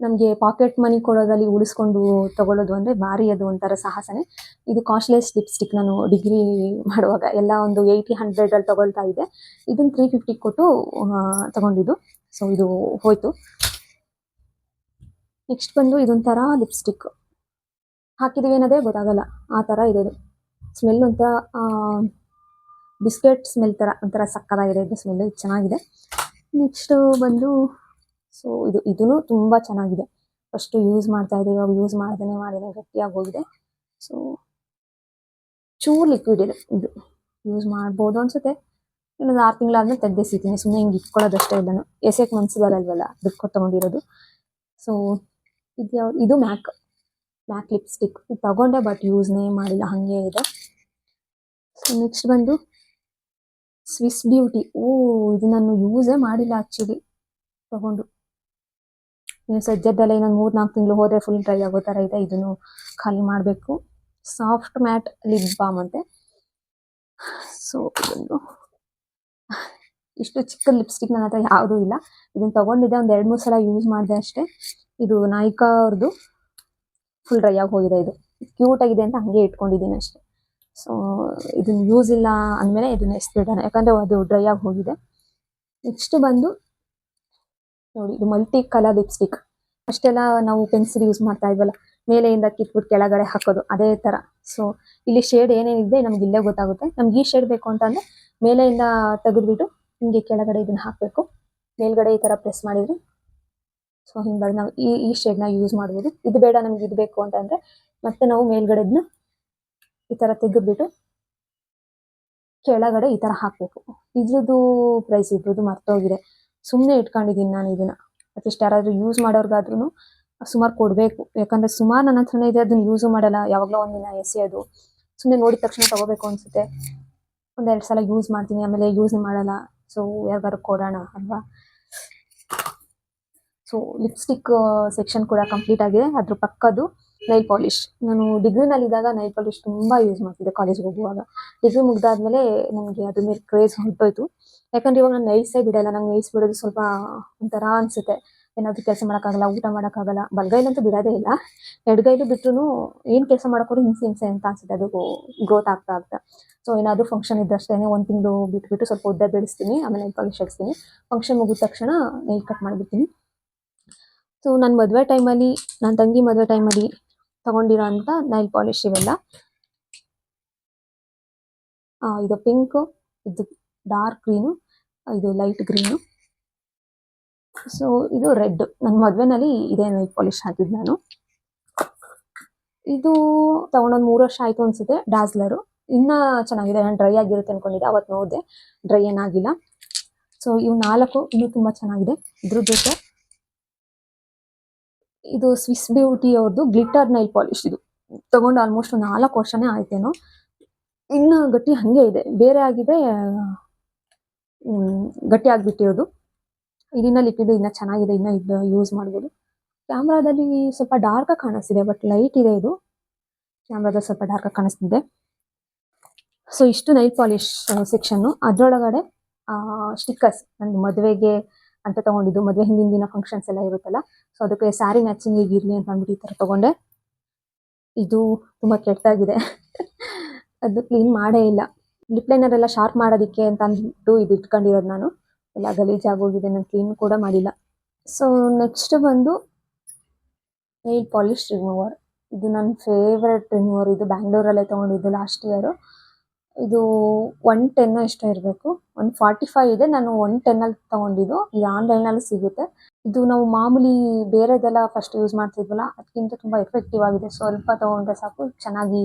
B: ನಮಗೆ ಪಾಕೆಟ್ ಮನಿ ಕೊಡೋದ್ರಲ್ಲಿ ಉಳಿಸ್ಕೊಂಡು ತಗೊಳ್ಳೋದು ಅಂದ್ರೆ ಭಾರಿ ಅದು ಒಂಥರ ಸಾಹಸನೇ. ಇದು ಕಾಸ್ಟ್ಲಿಯೆಸ್ಟ್ ಲಿಪ್ಸ್ಟಿಕ್. ನಾನು ಡಿಗ್ರಿ ಮಾಡುವಾಗ ಎಲ್ಲ ಒಂದು 80-100 ಅಲ್ಲಿ ತಗೊಳ್ತಾ ಇದ್ದೆ. ಇದನ್ನ 350 ಕೊಟ್ಟು ತಗೊಂಡಿದ್ದು. ಸೊ ಇದು ಹೋಯ್ತು. ನೆಕ್ಸ್ಟ್ ಬಂದು ಇದೊಂಥರ ಲಿಪ್ಸ್ಟಿಕ್, ಹಾಕಿದೀವಿ ಅನ್ನೋದೇ ಗೊತ್ತಾಗಲ್ಲ ಆ ಥರ ಇದೆ. ಇದು ಸ್ಮೆಲ್ ಒಂಥರ ಬಿಸ್ಕೆಟ್ ಸ್ಮೆಲ್ ಥರ ಒಂಥರ ಸಕ್ಕದಾಗಿದೆ ಇದು ಸ್ಮೆಲ್, ಚೆನ್ನಾಗಿದೆ. ನೆಕ್ಸ್ಟ್ ಬಂದು ಸೊ ಇದೂ ತುಂಬ ಚೆನ್ನಾಗಿದೆ. ಫಸ್ಟು ಯೂಸ್ ಮಾಡ್ತಾ ಇದ್ದೆ, ಇವಾಗ ಯೂಸ್ ಮಾಡ್ದೇನೆ ಗಟ್ಟಿಯಾಗಿ ಹೋಗಿದೆ. ಸೊ ಚೂರು ಲಿಕ್ವಿಡ್ ಇದೆ, ಇದು ಯೂಸ್ ಮಾಡ್ಬೋದು ಅನ್ಸುತ್ತೆ. ಇನ್ನೊಂದು 6 ತಿಂಗಳಾದ್ಮೇಲೆ ತೆಗ್ದೆಸಿತೀನಿ. ಸುಮ್ಮನೆ ಹಿಂಗೆ ಇಟ್ಕೊಳ್ಳೋದಷ್ಟೇ ಇಲ್ಲ, ಎಸೆಕ್ ಮನ್ಸಿಗಲ್ವಲ್ಲ, ದುಡ್ಡು ತಗೊಂಡಿರೋದು. ಸೊ ಇದು ಮ್ಯಾಕ್ ಲಿಪ್ಸ್ಟಿಕ್. ಇದು ತಗೊಂಡೆ ಬಟ್ ಯೂಸ್ನೇ ಮಾಡಿಲ್ಲ, ಹಾಗೆ ಇದೆ. ಸೊ ನೆಕ್ಸ್ಟ್ ಬಂದು ಸ್ವಿಸ್ ಬ್ಯೂಟಿ. ಇದು ನಾನು ಯೂಸೇ ಮಾಡಿಲ್ಲ ಆ್ಯಕ್ಚುಲಿ. ತಗೊಂಡು ಸದ್ಯದಲ್ಲೇ ಇನ್ನೊಂದು 3-4 ತಿಂಗಳು ಹೋದರೆ ಫುಲ್ ಡ್ರೈ ಆಗೋ ಥರ ಇದೆ. ಇದನ್ನು ಖಾಲಿ ಮಾಡಬೇಕು. ಸಾಫ್ಟ್ ಮ್ಯಾಟ್ ಲಿಪ್ ಬಾಮ್ ಅಂತೆ. ಸೊ ಇದೊಂದು ಇಷ್ಟು ಚಿಕ್ಕ ಲಿಪ್ಸ್ಟಿಕ್ ನನ್ನ ಹತ್ರ ಯಾವುದೂ ಇಲ್ಲ. ಇದನ್ನು ತಗೊಂಡಿದ್ದೆ, ಒಂದು 2-3 ಸಲ ಯೂಸ್ ಮಾಡಿದೆ ಅಷ್ಟೇ. ಇದು ನಾಯಿಕಾ ಅವ್ರದ್ದು, ಫುಲ್ ಡ್ರೈ ಆಗಿ ಹೋಗಿದೆ. ಇದು ಕ್ಯೂಟ್ ಆಗಿದೆ ಅಂತ ಹಂಗೆ ಇಟ್ಕೊಂಡಿದ್ದೀನಿ ಅಷ್ಟೇ. ಸೊ ಇದನ್ನ ಯೂಸ್ ಇಲ್ಲ ಅಂದಮೇಲೆ ಇದನ್ನ ಎಸ್ಬಿಡೋಣ, ಯಾಕಂದರೆ ಅದು ಡ್ರೈ ಆಗಿ ಹೋಗಿದೆ. ನೆಕ್ಸ್ಟ್ ಬಂದು ನೋಡಿ, ಇದು ಮಲ್ಟಿ ಕಲರ್ ಲಿಪ್ಸ್ಟಿಕ್. ಅಷ್ಟೆಲ್ಲ ನಾವು ಪೆನ್ಸಿಲ್ ಯೂಸ್ ಮಾಡ್ತಾ ಇದ್ವಲ್ಲ, ಮೇಲೆಯಿಂದ ಕಿತ್ಬಿಟ್ಟು ಕೆಳಗಡೆ ಹಾಕೋದು, ಅದೇ ಥರ. ಸೊ ಇಲ್ಲಿ ಶೇಡ್ ಏನೇನಿದೆ ನಮ್ಗೆ ಇಲ್ಲೇ ಗೊತ್ತಾಗುತ್ತೆ. ನಮ್ಗೆ ಈ ಶೇಡ್ ಬೇಕು ಅಂತಂದರೆ ಮೇಲೆಯಿಂದ ತೆಗೆದುಬಿಟ್ಟು ಹಿಂಗೆ ಕೆಳಗಡೆ ಇದನ್ನ ಹಾಕಬೇಕು. ಮೇಲ್ಗಡೆ ಈ ಥರ ಪ್ರೆಸ್ ಮಾಡಿದರೆ ಸೊ ಹಿಂಗಾಗಿ ನಾವು ಈ ಶೇಡ್ನ ಯೂಸ್ ಮಾಡ್ಬೋದು. ಇದು ಬೇಡ ನಮ್ಗೆ ಇದು ಬೇಕು ಅಂತಂದರೆ ಮತ್ತೆ ನಾವು ಮೇಲ್ಗಡೆದನ್ನ ಈ ಥರ ತೆಗೆದುಬಿಟ್ಟು ಕೆಳಗಡೆ ಈ ಥರ ಹಾಕಬೇಕು. ಇದ್ರದ್ದು ಪ್ರೈಸ್ ಇದ್ರದ್ದು ಮರ್ತೋಗಿದೆ, ಸುಮ್ಮನೆ ಇಟ್ಕೊಂಡಿದ್ದೀನಿ ನಾನು ಇದನ್ನ. ಅಟ್ಲೀಸ್ಟ್ ಯಾರಾದರೂ ಯೂಸ್ ಮಾಡೋರ್ಗಾದ್ರೂ ಸುಮಾರು ಕೊಡಬೇಕು, ಯಾಕಂದರೆ ಸುಮಾರು ನನ್ನ ಹತ್ರನೇ ಇದೆ, ಅದನ್ನ ಯೂಸು ಮಾಡಲ್ಲ. ಯಾವಾಗಲೂ ಒಂದಿನ ಎಸೆಯೋದು, ಸುಮ್ಮನೆ ನೋಡಿದ ತಕ್ಷಣ ತಗೋಬೇಕು ಅನಿಸುತ್ತೆ. 1-2 ಸಲ ಯೂಸ್ ಮಾಡ್ತೀನಿ, ಆಮೇಲೆ ಯೂಸ್ ಮಾಡಲ್ಲ. ಸೊ ಯಾರಿಗಾರು ಕೊಡೋಣ ಅಲ್ವಾ. ಸೊ ಲಿಪ್ಸ್ಟಿಕ್ ಸೆಕ್ಷನ್ ಕೂಡ ಕಂಪ್ಲೀಟ್ ಆಗಿದೆ. ಅದ್ರ ಪಕ್ಕದ್ದು ನೈಲ್ ಪಾಲಿಶ್. ನಾನು ಡಿಗ್ರಿನಲ್ಲಿದ್ದಾಗ ನೈಲ್ ಪಾಲಿಶ್ ತುಂಬ ಯೂಸ್ ಮಾಡ್ತಿದ್ದೆ ಕಾಲೇಜ್ಗೆ ಹೋಗುವಾಗ. ಡಿಗ್ರಿ ಮುಗ್ದಾದ್ಮೇಲೆ ನನಗೆ ಅದ್ರ ಮೇಲೆ ಕ್ರೇಜ್ ಹೊರಟೋಯ್ತು. ಯಾಕಂದ್ರೆ ಇವಾಗ ನಾನು ನೈಲ್ಸೇ ಬಿಡಲ್ಲ. ನಂಗೆ ನೈಲ್ಸ್ ಬಿಡೋದು ಸ್ವಲ್ಪ ಒಂಥರ ಅನಿಸುತ್ತೆ. ಏನಾದರೂ ಕೆಲಸ ಮಾಡೋಕ್ಕಾಗಲ್ಲ, ಊಟ ಮಾಡೋಕ್ಕಾಗಲ್ಲ. ಬಲಗೈಲಂತೂ ಬಿಡೋದೇ ಇಲ್ಲ, ಎಡಗೈಲು ಬಿಟ್ಟರು ಏನು ಕೆಲಸ ಮಾಡೋಕ್ಕೋರು ಹಿಂಸೆ ಅಂತ ಅನ್ಸುತ್ತೆ. ಅದು ಗ್ರೋತ್ ಆಗ್ತಾ. ಸೊ ಏನಾದರೂ ಫಂಕ್ಷನ್ ಇದ್ದಷ್ಟೇ 1 ತಿಂಗಳು ಬಿಟ್ಬಿಟ್ಟು ಸ್ವಲ್ಪ ಉದ್ದ ಬೆಳೆಸ್ತೀನಿ, ಆಮೇಲೆ ನೈಲ್ ಪಾಲಿಶ್ ಹಾಕ್ಸ್ತೀನಿ. ಫಂಕ್ಷನ್ ಮುಗಿದ ತಕ್ಷಣ ನೈಲ್ ಕಟ್ ಮಾಡಿಬಿಡ್ತೀನಿ. ಸೊ ನನ್ನ ಮದುವೆ ಟೈಮಲ್ಲಿ, ನನ್ನ ತಂಗಿ ಮದುವೆ ಟೈಮಲ್ಲಿ ತಗೊಂಡಿರೋ ಅಂಥ ನೈಲ್ ಪಾಲಿಶ್ ಇವೆಲ್ಲ. ಇದು ಪಿಂಕು, ಇದು ಡಾರ್ಕ್ ಗ್ರೀನು, ಇದು ಲೈಟ್ ಗ್ರೀನು. ಸೊ ಇದು ರೆಡ್. ನನ್ನ ಮದುವೆನಲ್ಲಿ ಇದೇ ನೈಲ್ ಪಾಲಿಶ್ ಹಾಕಿದ್ದು ನಾನು. ಇದು ತಗೊಂಡೊಂದು 3 ವರ್ಷ ಆಯಿತು ಅನಿಸುತ್ತೆ. ಡಾಸ್ಲರು ಇನ್ನೂ ಚೆನ್ನಾಗಿದೆ. ನಾನು ಡ್ರೈ ಆಗಿರುತ್ತೆ ಅಂದ್ಕೊಂಡಿದ್ದೆ, ಅವತ್ತು ನೋಡಿದೆ ಡ್ರೈ ಏನಾಗಿಲ್ಲ. ಸೊ ಇವು 4 ಇನ್ನೂ ತುಂಬ ಚೆನ್ನಾಗಿದೆ. ಇದ್ರ ಜೊತೆ ಇದು ಸ್ವಿಸ್ ಬ್ಯೂಟಿ ಅವ್ರದ್ದು ಗ್ಲಿಟರ್ ನೈಲ್ ಪಾಲಿಶ್. ಇದು ತಗೊಂಡು ಆಲ್ಮೋಸ್ಟ್ 4 ವರ್ಷನೇ ಆಯ್ತೇನೋ, ಇನ್ನ ಗಟ್ಟಿ ಹಂಗೆ ಇದೆ. ಬೇರೆ ಆಗಿದೆ, ಗಟ್ಟಿ ಆಗ್ಬಿಟ್ಟಿರೋದು. ಇದನ್ನ ಲಿಕ್ವಿಡ್ ಇನ್ನ ಚೆನ್ನಾಗಿದೆ, ಇನ್ನ ಇದು ಯೂಸ್ ಮಾಡ್ಬೋದು. ಕ್ಯಾಮ್ರಾದಲ್ಲಿ ಸ್ವಲ್ಪ ಡಾರ್ಕ್ ಆಗಿ ಕಾಣಿಸ್ತಿದೆ, ಬಟ್ ಲೈಟ್ ಇದೆ. ಇದು ಕ್ಯಾಮ್ರಾದಲ್ಲಿ ಸ್ವಲ್ಪ ಡಾರ್ಕ್ ಆಗಿ ಕಾಣಿಸ್ತಿದೆ. ಸೊ ಇಷ್ಟು ನೈಲ್ ಪಾಲಿಶ್ ಸೆಕ್ಷನ್ನು. ಅದರೊಳಗಡೆ ಸ್ಟಿಕ್ಕರ್ಸ್, ನಂದು ಮದುವೆಗೆ ಅಂತ ತಗೊಂಡಿದ್ದು. ಮದುವೆ ಹಿಂದಿನ ದಿನ ಫಂಕ್ಷನ್ಸ್ ಎಲ್ಲ ಇರುತ್ತಲ್ಲ, ಸೊ ಅದಕ್ಕೆ ಸ್ಯಾರಿ ಮ್ಯಾಚಿಂಗ್ ಇರಲಿ ಅಂತ ಅಂದ್ಬಿಟ್ಟು ಈ ಥರ ತಗೊಂಡೆ. ಇದು ತುಂಬಾ ಕೆಟ್ಟದಾಗಿದೆ. ಅದು ಕ್ಲೀನ್ ಮಾಡೇ ಇಲ್ಲ. ಲಿಪ್ ಲೈನರ್ ಎಲ್ಲ ಶಾರ್ಪ್ ಮಾಡೋದಕ್ಕೆ ಅಂತ ಅಂದ್ಬಿಟ್ಟು ಇದು ಇಟ್ಕೊಂಡಿರೋದು ನಾನು. ಎಲ್ಲ ಗಲೀಜಾಗೋಗಿದೆ, ನಾನು ಕ್ಲೀನ್ ಕೂಡ ಮಾಡಿಲ್ಲ. ಸೊ ನೆಕ್ಸ್ಟ್ ಬಂದು ನೈಲ್ ಪಾಲಿಶ್ ರಿಮೂವರ್. ಇದು ನನ್ನ ಫೇವ್ರೆಟ್ ರಿಮೂವರ್. ಇದು ಬ್ಯಾಂಗ್ಳೂರಲ್ಲೇ ತೊಗೊಂಡಿದ್ದು ಲಾಸ್ಟ್ ಇಯರು. ಇದು 110 ಎಷ್ಟೋ ಇರಬೇಕು, 145 ಇದೆ. ನಾನು 110 ತೊಗೊಂಡಿದ್ದು. ಇದು ಆನ್ಲೈನಲ್ಲಿ ಸಿಗುತ್ತೆ. ಇದು ನಾವು ಮಾಮೂಲಿ ಬೇರೆದೆಲ್ಲ ಫಸ್ಟ್ ಯೂಸ್ ಮಾಡ್ತಿದ್ವಲ್ಲ, ಅದಕ್ಕಿಂತ ತುಂಬ ಎಫೆಕ್ಟಿವ್ ಆಗಿದೆ. ಸ್ವಲ್ಪ ತೊಗೊಂಡ್ರೆ ಸಾಕು, ಚೆನ್ನಾಗಿ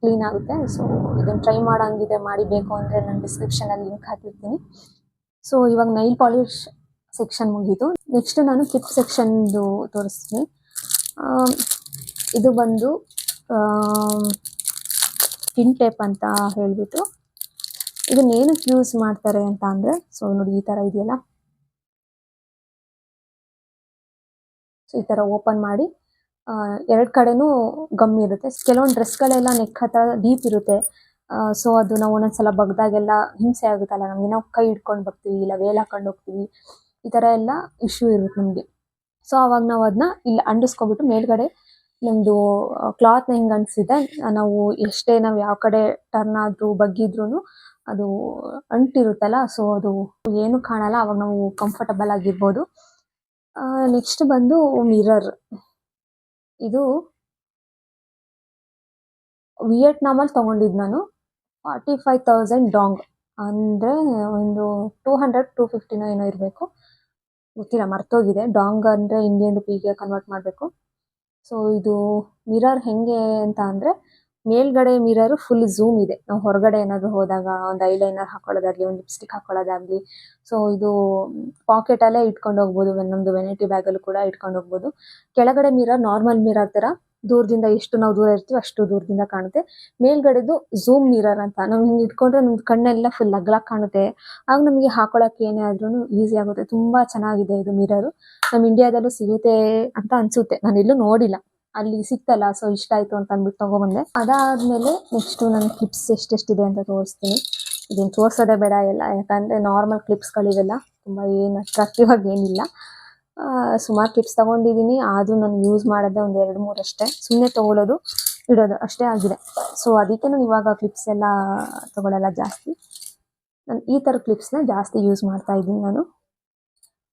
B: ಕ್ಲೀನ್ ಆಗುತ್ತೆ. ಸೊ ಇದನ್ನು ಟ್ರೈ ಮಾಡೋಂಗಿದೆ, ಮಾಡಿ ಬೇಕು ಅಂದರೆ ನಾನು ಡಿಸ್ಕ್ರಿಪ್ಷನಲ್ಲಿ ಲಿಂಕ್ ಹಾಕಿರ್ತೀನಿ. ಸೊ ಇವಾಗ ನೈಲ್ ಪಾಲಿಶ್ ಸೆಕ್ಷನ್ ಮುಗೀತು. ನೆಕ್ಸ್ಟ್ ನಾನು ಕ್ಲಿಪ್ ಸೆಕ್ಷನ್ದು ತೋರಿಸ್ತೀನಿ. ಇದು ಬಂದು ಪಿನ್ ಟೇಪ್ ಅಂತ ಹೇಳಿಬಿಟ್ಟು, ಇದನ್ನೇನಕ್ಕೆ ಯೂಸ್ ಮಾಡ್ತಾರೆ ಅಂತ ಅಂದರೆ, ಸೊ ನೋಡಿ ಈ ಥರ ಇದೆಯಲ್ಲ, ಸೊ ಈ ಥರ ಓಪನ್ ಮಾಡಿ ಎರಡು ಕಡೆನೂ ಗಮ್ ಇರುತ್ತೆ. ಕೆಲವೊಂದು ಡ್ರೆಸ್ಗಳೆಲ್ಲ ನೆಕ್ ಹತ್ರ ಡೀಪ್ ಇರುತ್ತೆ. ಸೊ ಅದು ನಾವು ಒಂದೊಂದ್ಸಲ ಬಗ್ದಾಗೆಲ್ಲ ಹಿಂಸೆ ಆಗುತ್ತಲ್ಲ ನಮಗೆ, ನಾವು ಕೈ ಹಿಡ್ಕೊಂಡು ಬಗ್ತೀವಿ, ಇಲ್ಲ ವೇಲ್ ಹಾಕೊಂಡು ಹೋಗ್ತೀವಿ, ಈ ಥರ ಎಲ್ಲ ಇಶ್ಯೂ ಇರುತ್ತೆ ನಮಗೆ. ಸೊ ಅವಾಗ ನಾವು ಅದನ್ನ ಇಲ್ಲಿ ಅಂಡಿಸ್ಕೊಬಿಟ್ಟು ಮೇಲ್ಗಡೆ ನಮ್ಮದು ಕ್ಲಾತ್ನ ಹಿಂಗೆ ಅಂಟಿಸಿದೆ, ನಾವು ಎಷ್ಟೇ ನಾವು ಯಾವ ಕಡೆ ಟರ್ನ್ ಆದರೂ ಬಗ್ಗಿದ್ರೂ ಅದು ಅಂಟಿರುತ್ತಲ್ಲ, ಸೊ ಅದು ಏನು ಕಾಣಲ್ಲ. ಅವಾಗ ನಾವು ಕಂಫರ್ಟಬಲ್ ಆಗಿರ್ಬೋದು. ನೆಕ್ಸ್ಟ್ ಬಂದು ಮಿರರ್. ಇದು ವಿಯೆಟ್ನಾಮಲ್ಲಿ ತೊಗೊಂಡಿದ್ದು ನಾನು. 45,000 ಡಾಂಗ್, ಅಂದರೆ ಒಂದು 200-250 ಏನೋ ಇರಬೇಕು, ಗೊತ್ತಿಲ್ಲ, ಮರ್ತೋಗಿದೆ. ಡಾಂಗ್ ಅಂದರೆ ಇಂಡಿಯನ್ ರುಪಿಗೆ ಕನ್ವರ್ಟ್ ಮಾಡಬೇಕು. ಸೊ ಇದು ಮಿರರ್ ಹೆಂಗೆ ಅಂತ ಅಂದರೆ, ಮೇಲ್ಗಡೆ ಮಿರರ್ ಫುಲ್ ಝೂಮ್ ಇದೆ. ನಾವು ಹೊರಗಡೆ ಏನಾದರೂ ಹೋದಾಗ ಒಂದು ಐಲೈನರ್ ಹಾಕೊಳ್ಳೋದಾಗಲಿ, ಒಂದು ಲಿಪ್ಸ್ಟಿಕ್ ಹಾಕೊಳ್ಳೋದಾಗಲಿ, ಸೊ ಇದು ಪಾಕೆಟಲ್ಲೇ ಇಟ್ಕೊಂಡು ಹೋಗ್ಬೋದು. ನಮ್ಮದು ವೆನಿಟಿ ಬ್ಯಾಗಲ್ಲೂ ಕೂಡ ಇಟ್ಕೊಂಡು ಹೋಗ್ಬೋದು. ಕೆಳಗಡೆ ಮಿರರ್ ನಾರ್ಮಲ್ ಮಿರರ್ ಥರ ದೂರದಿಂದ ಎಷ್ಟು ನಾವು ದೂರ ಇರ್ತೀವಿ ಅಷ್ಟು ದೂರದಿಂದ ಕಾಣುತ್ತೆ. ಮೇಲ್ಗಡೆದು ಝೂಮ್ ಮಿರರ್ ಅಂತ, ನಾವು ಹಿಂಗೆ ಇಟ್ಕೊಂಡ್ರೆ ನಮ್ದು ಕಣ್ಣೆಲ್ಲ ಫುಲ್ ಅಗಲ ಕಾಣುತ್ತೆ. ಆಗ ನಮಗೆ ಹಾಕೊಳ್ಳೋಕೆ ಏನೇ ಆದ್ರೂ ಈಸಿ ಆಗುತ್ತೆ. ತುಂಬ ಚೆನ್ನಾಗಿದೆ ಇದು ಮಿರರು. ನಮ್ಮ ಇಂಡಿಯಾದಲ್ಲೂ ಸಿಗುತ್ತೆ ಅಂತ ಅನಿಸುತ್ತೆ, ನಾನು ಎಲ್ಲೂ ನೋಡಿಲ್ಲ, ಅಲ್ಲಿ ಸಿಕ್ತಲ್ಲ, ಸೊ ಇಷ್ಟ ಆಯಿತು ಅಂತ ಅಂದ್ಬಿಟ್ಟು ತೊಗೊಬಂದೆ. ಅದಾದಮೇಲೆ ನೆಕ್ಸ್ಟು ನನ್ನ ಕ್ಲಿಪ್ಸ್ ಎಷ್ಟೆಷ್ಟಿದೆ ಅಂತ ತೋರಿಸ್ತೀನಿ. ಇದನ್ನು ತೋರಿಸೋದೇ ಬೇಡ ಎಲ್ಲ, ಯಾಕಂದರೆ ನಾರ್ಮಲ್ ಕ್ಲಿಪ್ಸ್ಗಳಿವೆಲ್ಲ ತುಂಬ ಏನು ಅಟ್ರಾಕ್ಟಿವ್ ಆಗಿ ಏನಿಲ್ಲ. ಸುಮಾರು ಕ್ಲಿಪ್ಸ್ ತೊಗೊಂಡಿದ್ದೀನಿ, ಆದರೂ ನಾನು ಯೂಸ್ ಮಾಡೋದೇ ಒಂದು 2-3 ಅಷ್ಟೇ. ಸುಮ್ಮನೆ ತೊಗೊಳ್ಳೋದು ಇಡೋದು ಅಷ್ಟೇ ಆಗಿದೆ. ಸೊ ಅದಕ್ಕೆ ನಾನು ಇವಾಗ ಕ್ಲಿಪ್ಸ್ ಎಲ್ಲ ತೊಗೊಳ್ಳಲ್ಲ ಜಾಸ್ತಿ. ನಾನು ಈ ಥರ ಕ್ಲಿಪ್ಸ್ನ ಜಾಸ್ತಿ ಯೂಸ್ ಮಾಡ್ತಾ ಇದ್ದೀನಿ. ನಾನು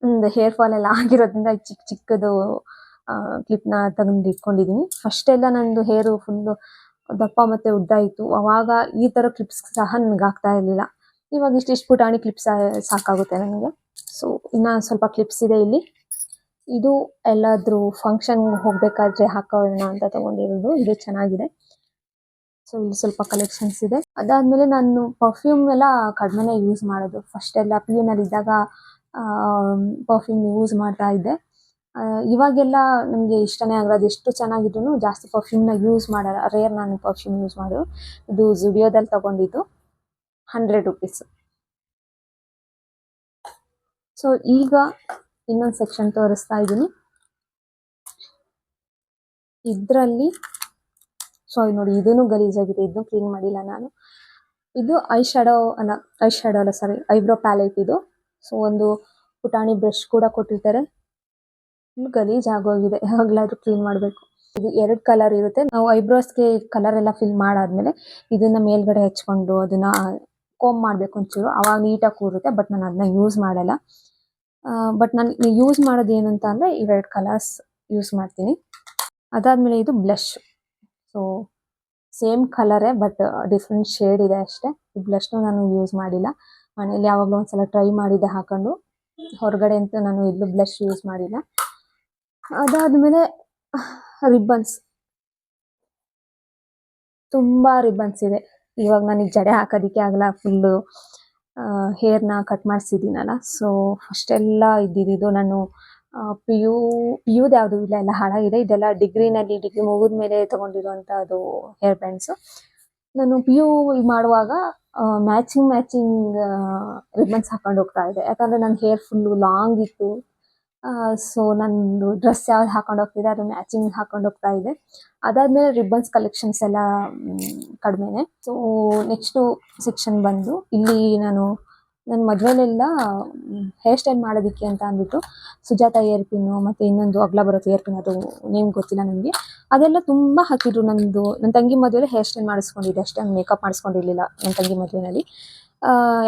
B: ಒಂದು ಹೇರ್ ಫಾಲ್ ಎಲ್ಲ ಆಗಿರೋದ್ರಿಂದ ಚಿಕ್ಕ ಚಿಕ್ಕದು ಕ್ಲಿಪ್ನ ತೆಗೆದು ಇಟ್ಕೊಂಡಿದ್ದೀನಿ. ಫಸ್ಟೆಲ್ಲ ನಂದು ಹೇರು ಫುಲ್ಲು ದಪ್ಪ ಮತ್ತು ಉದ್ದ ಇತ್ತು, ಆವಾಗ ಈ ಥರ ಕ್ಲಿಪ್ಸ್ ಸಹ ನನಗೆ ಆಗ್ತಾ ಇರಲಿಲ್ಲ. ಇವಾಗ ಇಷ್ಟಿಷ್ಟು ಪುಟಾಣಿ ಕ್ಲಿಪ್ಸ್ ಸಾಕಾಗುತ್ತೆ ನನಗೆ. ಸೊ ಇನ್ನು ಸ್ವಲ್ಪ ಕ್ಲಿಪ್ಸ್ ಇದೆ ಇಲ್ಲಿ. ಇದು ಎಲ್ಲಾದರೂ ಫಂಕ್ಷನ್ಗೆ ಹೋಗಬೇಕಾದ್ರೆ ಹಾಕೋಣ ಅಂತ ತೊಗೊಂಡಿರೋದು. ಇದು ಚೆನ್ನಾಗಿದೆ. ಸೊ ಇಲ್ಲಿ ಸ್ವಲ್ಪ ಕಲೆಕ್ಷನ್ಸ್ ಇದೆ. ಅದಾದಮೇಲೆ ನಾನು ಪರ್ಫ್ಯೂಮ್ ಎಲ್ಲ ಕಡಿಮೆನೇ ಯೂಸ್ ಮಾಡೋದು. ಫಸ್ಟೆಲ್ಲ PUನಲ್ಲಿದ್ದಾಗ ಪರ್ಫ್ಯೂಮ್ ಯೂಸ್ ಮಾಡ್ತಾ ಇದ್ದೆ. ಇವಾಗೆಲ್ಲ ನನಗೆ ಇಷ್ಟನೇ ಆಗೋದು. ಎಷ್ಟು ಚೆನ್ನಾಗಿದ್ರು ಜಾಸ್ತಿ ಪರ್ಫ್ಯೂಮ್ನ ಯೂಸ್ ಮಾಡಲ್ಲ, ರೇರ್ ನಾನು ಪರ್ಫ್ಯೂಮ್ ಯೂಸ್ ಮಾಡೋದು. ಇದು ಜುಡಿಯೋದಲ್ಲಿ ತೊಗೊಂಡಿದ್ದು, 100 ರುಪೀಸ್. ಸೊ ಈಗ ಇನ್ನೊಂದು ಸೆಕ್ಷನ್ ತೋರಿಸ್ತಾ ಇದ್ದೀನಿ. ಇದರಲ್ಲಿ ಸೊ ನೋಡಿ, ಇದೂ ಗಲೀಜಾಗಿದೆ, ಇದನ್ನು ಕ್ಲೀನ್ ಮಾಡಿಲ್ಲ ನಾನು. ಇದು ಐಬ್ರೋ ಪ್ಯಾಲೆಟ್ ಇದು. ಸೊ ಒಂದು ಪುಟಾಣಿ ಬ್ರಷ್ ಕೂಡ ಕೊಟ್ಟಿರ್ತಾರೆ. ಫುಲ್ ಗಲೀಜ್ ಆಗೋಗಿದೆ, ಯಾವಾಗಲಾದ್ರೂ ಕ್ಲೀನ್ ಮಾಡಬೇಕು. ಇದು 2 ಕಲರ್ ಇರುತ್ತೆ. ನಾವು ಐಬ್ರೋಸ್ಗೆ ಕಲರ್ ಎಲ್ಲ ಫಿಲ್ ಮಾಡಾದ್ಮೇಲೆ ಇದನ್ನ ಮೇಲ್ಗಡೆ ಹಚ್ಕೊಂಡು ಅದನ್ನ ಕೋಮ್ ಮಾಡಬೇಕು ಒಂಚೂರು, ಅವಾಗ ನೀಟಾಗಿ ಕೂರುತ್ತೆ. ಬಟ್ ನಾನು ಅದನ್ನ ಯೂಸ್ ಮಾಡಲ್ಲ. ಬಟ್ ನಾನು ಯೂಸ್ ಮಾಡೋದು ಏನಂತ ಅಂದರೆ ಈ 2 ಕಲರ್ಸ್ ಯೂಸ್ ಮಾಡ್ತೀನಿ. ಅದಾದಮೇಲೆ ಇದು ಬ್ಲಷ್. ಸೊ ಸೇಮ್ ಕಲರೇ ಬಟ್ ಡಿಫ್ರೆಂಟ್ ಶೇಡ್ ಇದೆ ಅಷ್ಟೇ. ಈ ಬ್ಲಷ್ನು ನಾನು ಯೂಸ್ ಮಾಡಿಲ್ಲ. ಮನೇಲಿ ಯಾವಾಗಲೂ ಒಂದ್ಸಲ ಟ್ರೈ ಮಾಡಿದ್ದೆ ಹಾಕೊಂಡು, ಹೊರಗಡೆ ಅಂತೂ ನಾನು ಎಲ್ಲೂ ಬ್ಲಷ್ ಯೂಸ್ ಮಾಡಿಲ್ಲ. ಅದಾದಮೇಲೆ ರಿಬ್ಬನ್ಸ್, ತುಂಬ ರಿಬ್ಬನ್ಸ್ ಇದೆ. ಇವಾಗ ನನಗೆ ಜಡೆ ಹಾಕೋದಕ್ಕೆ ಆಗಲ್ಲ, ಫುಲ್ಲು ಹೇರ್ನ ಕಟ್ ಮಾಡಿಸಿದ್ದೀನಲ್ಲ. ಸೊ ಫಸ್ಟೆಲ್ಲ ಇದ್ದಿದ್ದು ನಾನು ಪಿ ಯು ಯುದು ಯಾವುದು ಇಲ್ಲ, ಎಲ್ಲ ಹಾಳಾಗಿದೆ. ಇದೆಲ್ಲ ಡಿಗ್ರಿ ಮುಗಿದ್ಮೇಲೆ ತಗೊಂಡಿರುವಂತ ಅದು ಹೇರ್ ಬ್ಯಾಂಡ್ಸ್. ನಾನು ಪಿ ಯು ಮಾಡುವಾಗ ಮ್ಯಾಚಿಂಗ್ ರಿಬ್ಬನ್ಸ್ ಹಾಕೊಂಡು ಹೋಗ್ತಾ ಇದ್ದೆ, ಯಾಕಂದ್ರೆ ನನ್ನ ಹೇರ್ ಫುಲ್ಲು ಲಾಂಗ್ ಇತ್ತು. ಸೊ ನಂದು ಡ್ರೆಸ್ ಯಾವ್ದು ಹಾಕೊಂಡು ಹೋಗ್ತಿದ್ದೆ ಅದು ಮ್ಯಾಚಿಂಗ್ ಹಾಕೊಂಡು ಹೋಗ್ತಾ ಇದ್ದೆ. ಅದಾದ್ಮೇಲೆ ರಿಬ್ಬನ್ಸ್ ಕಲೆಕ್ಷನ್ಸ್ ಎಲ್ಲ ಕಡಿಮೆನೆ. ಸೊ ನೆಕ್ಸ್ಟು ಸೆಕ್ಷನ್ ಬಂದು ಇಲ್ಲಿ ನನ್ನ ಮದುವೆಲೆಲ್ಲ ಹೇರ್ ಸ್ಟೈಲ್ ಮಾಡೋದಕ್ಕೆ ಅಂತ ಅಂದ್ಬಿಟ್ಟು ಸುಜಾತ ಏರ್ ಪಿನ್ನು ಮತ್ತು ಇನ್ನೊಂದು ಅಗ್ಲ ಬರುತ್ತೆ ಏರ್ ಪಿನ್, ಅದು ನೇಮ್ ಗೊತ್ತಿಲ್ಲ ನನಗೆ. ಅದೆಲ್ಲ ತುಂಬ ಹಾಕಿದ್ರು. ನನ್ನ ತಂಗಿ ಮದುವೆಲಿ ಹೇರ್ ಸ್ಟೈಲ್ ಮಾಡಿಸ್ಕೊಂಡಿದ್ದೆ ಅಷ್ಟೇ, ಮೇಕಪ್ ಮಾಡಿಸ್ಕೊಂಡಿರ್ಲಿಲ್ಲ ನನ್ನ ತಂಗಿ ಮದುವೆನಲ್ಲಿ.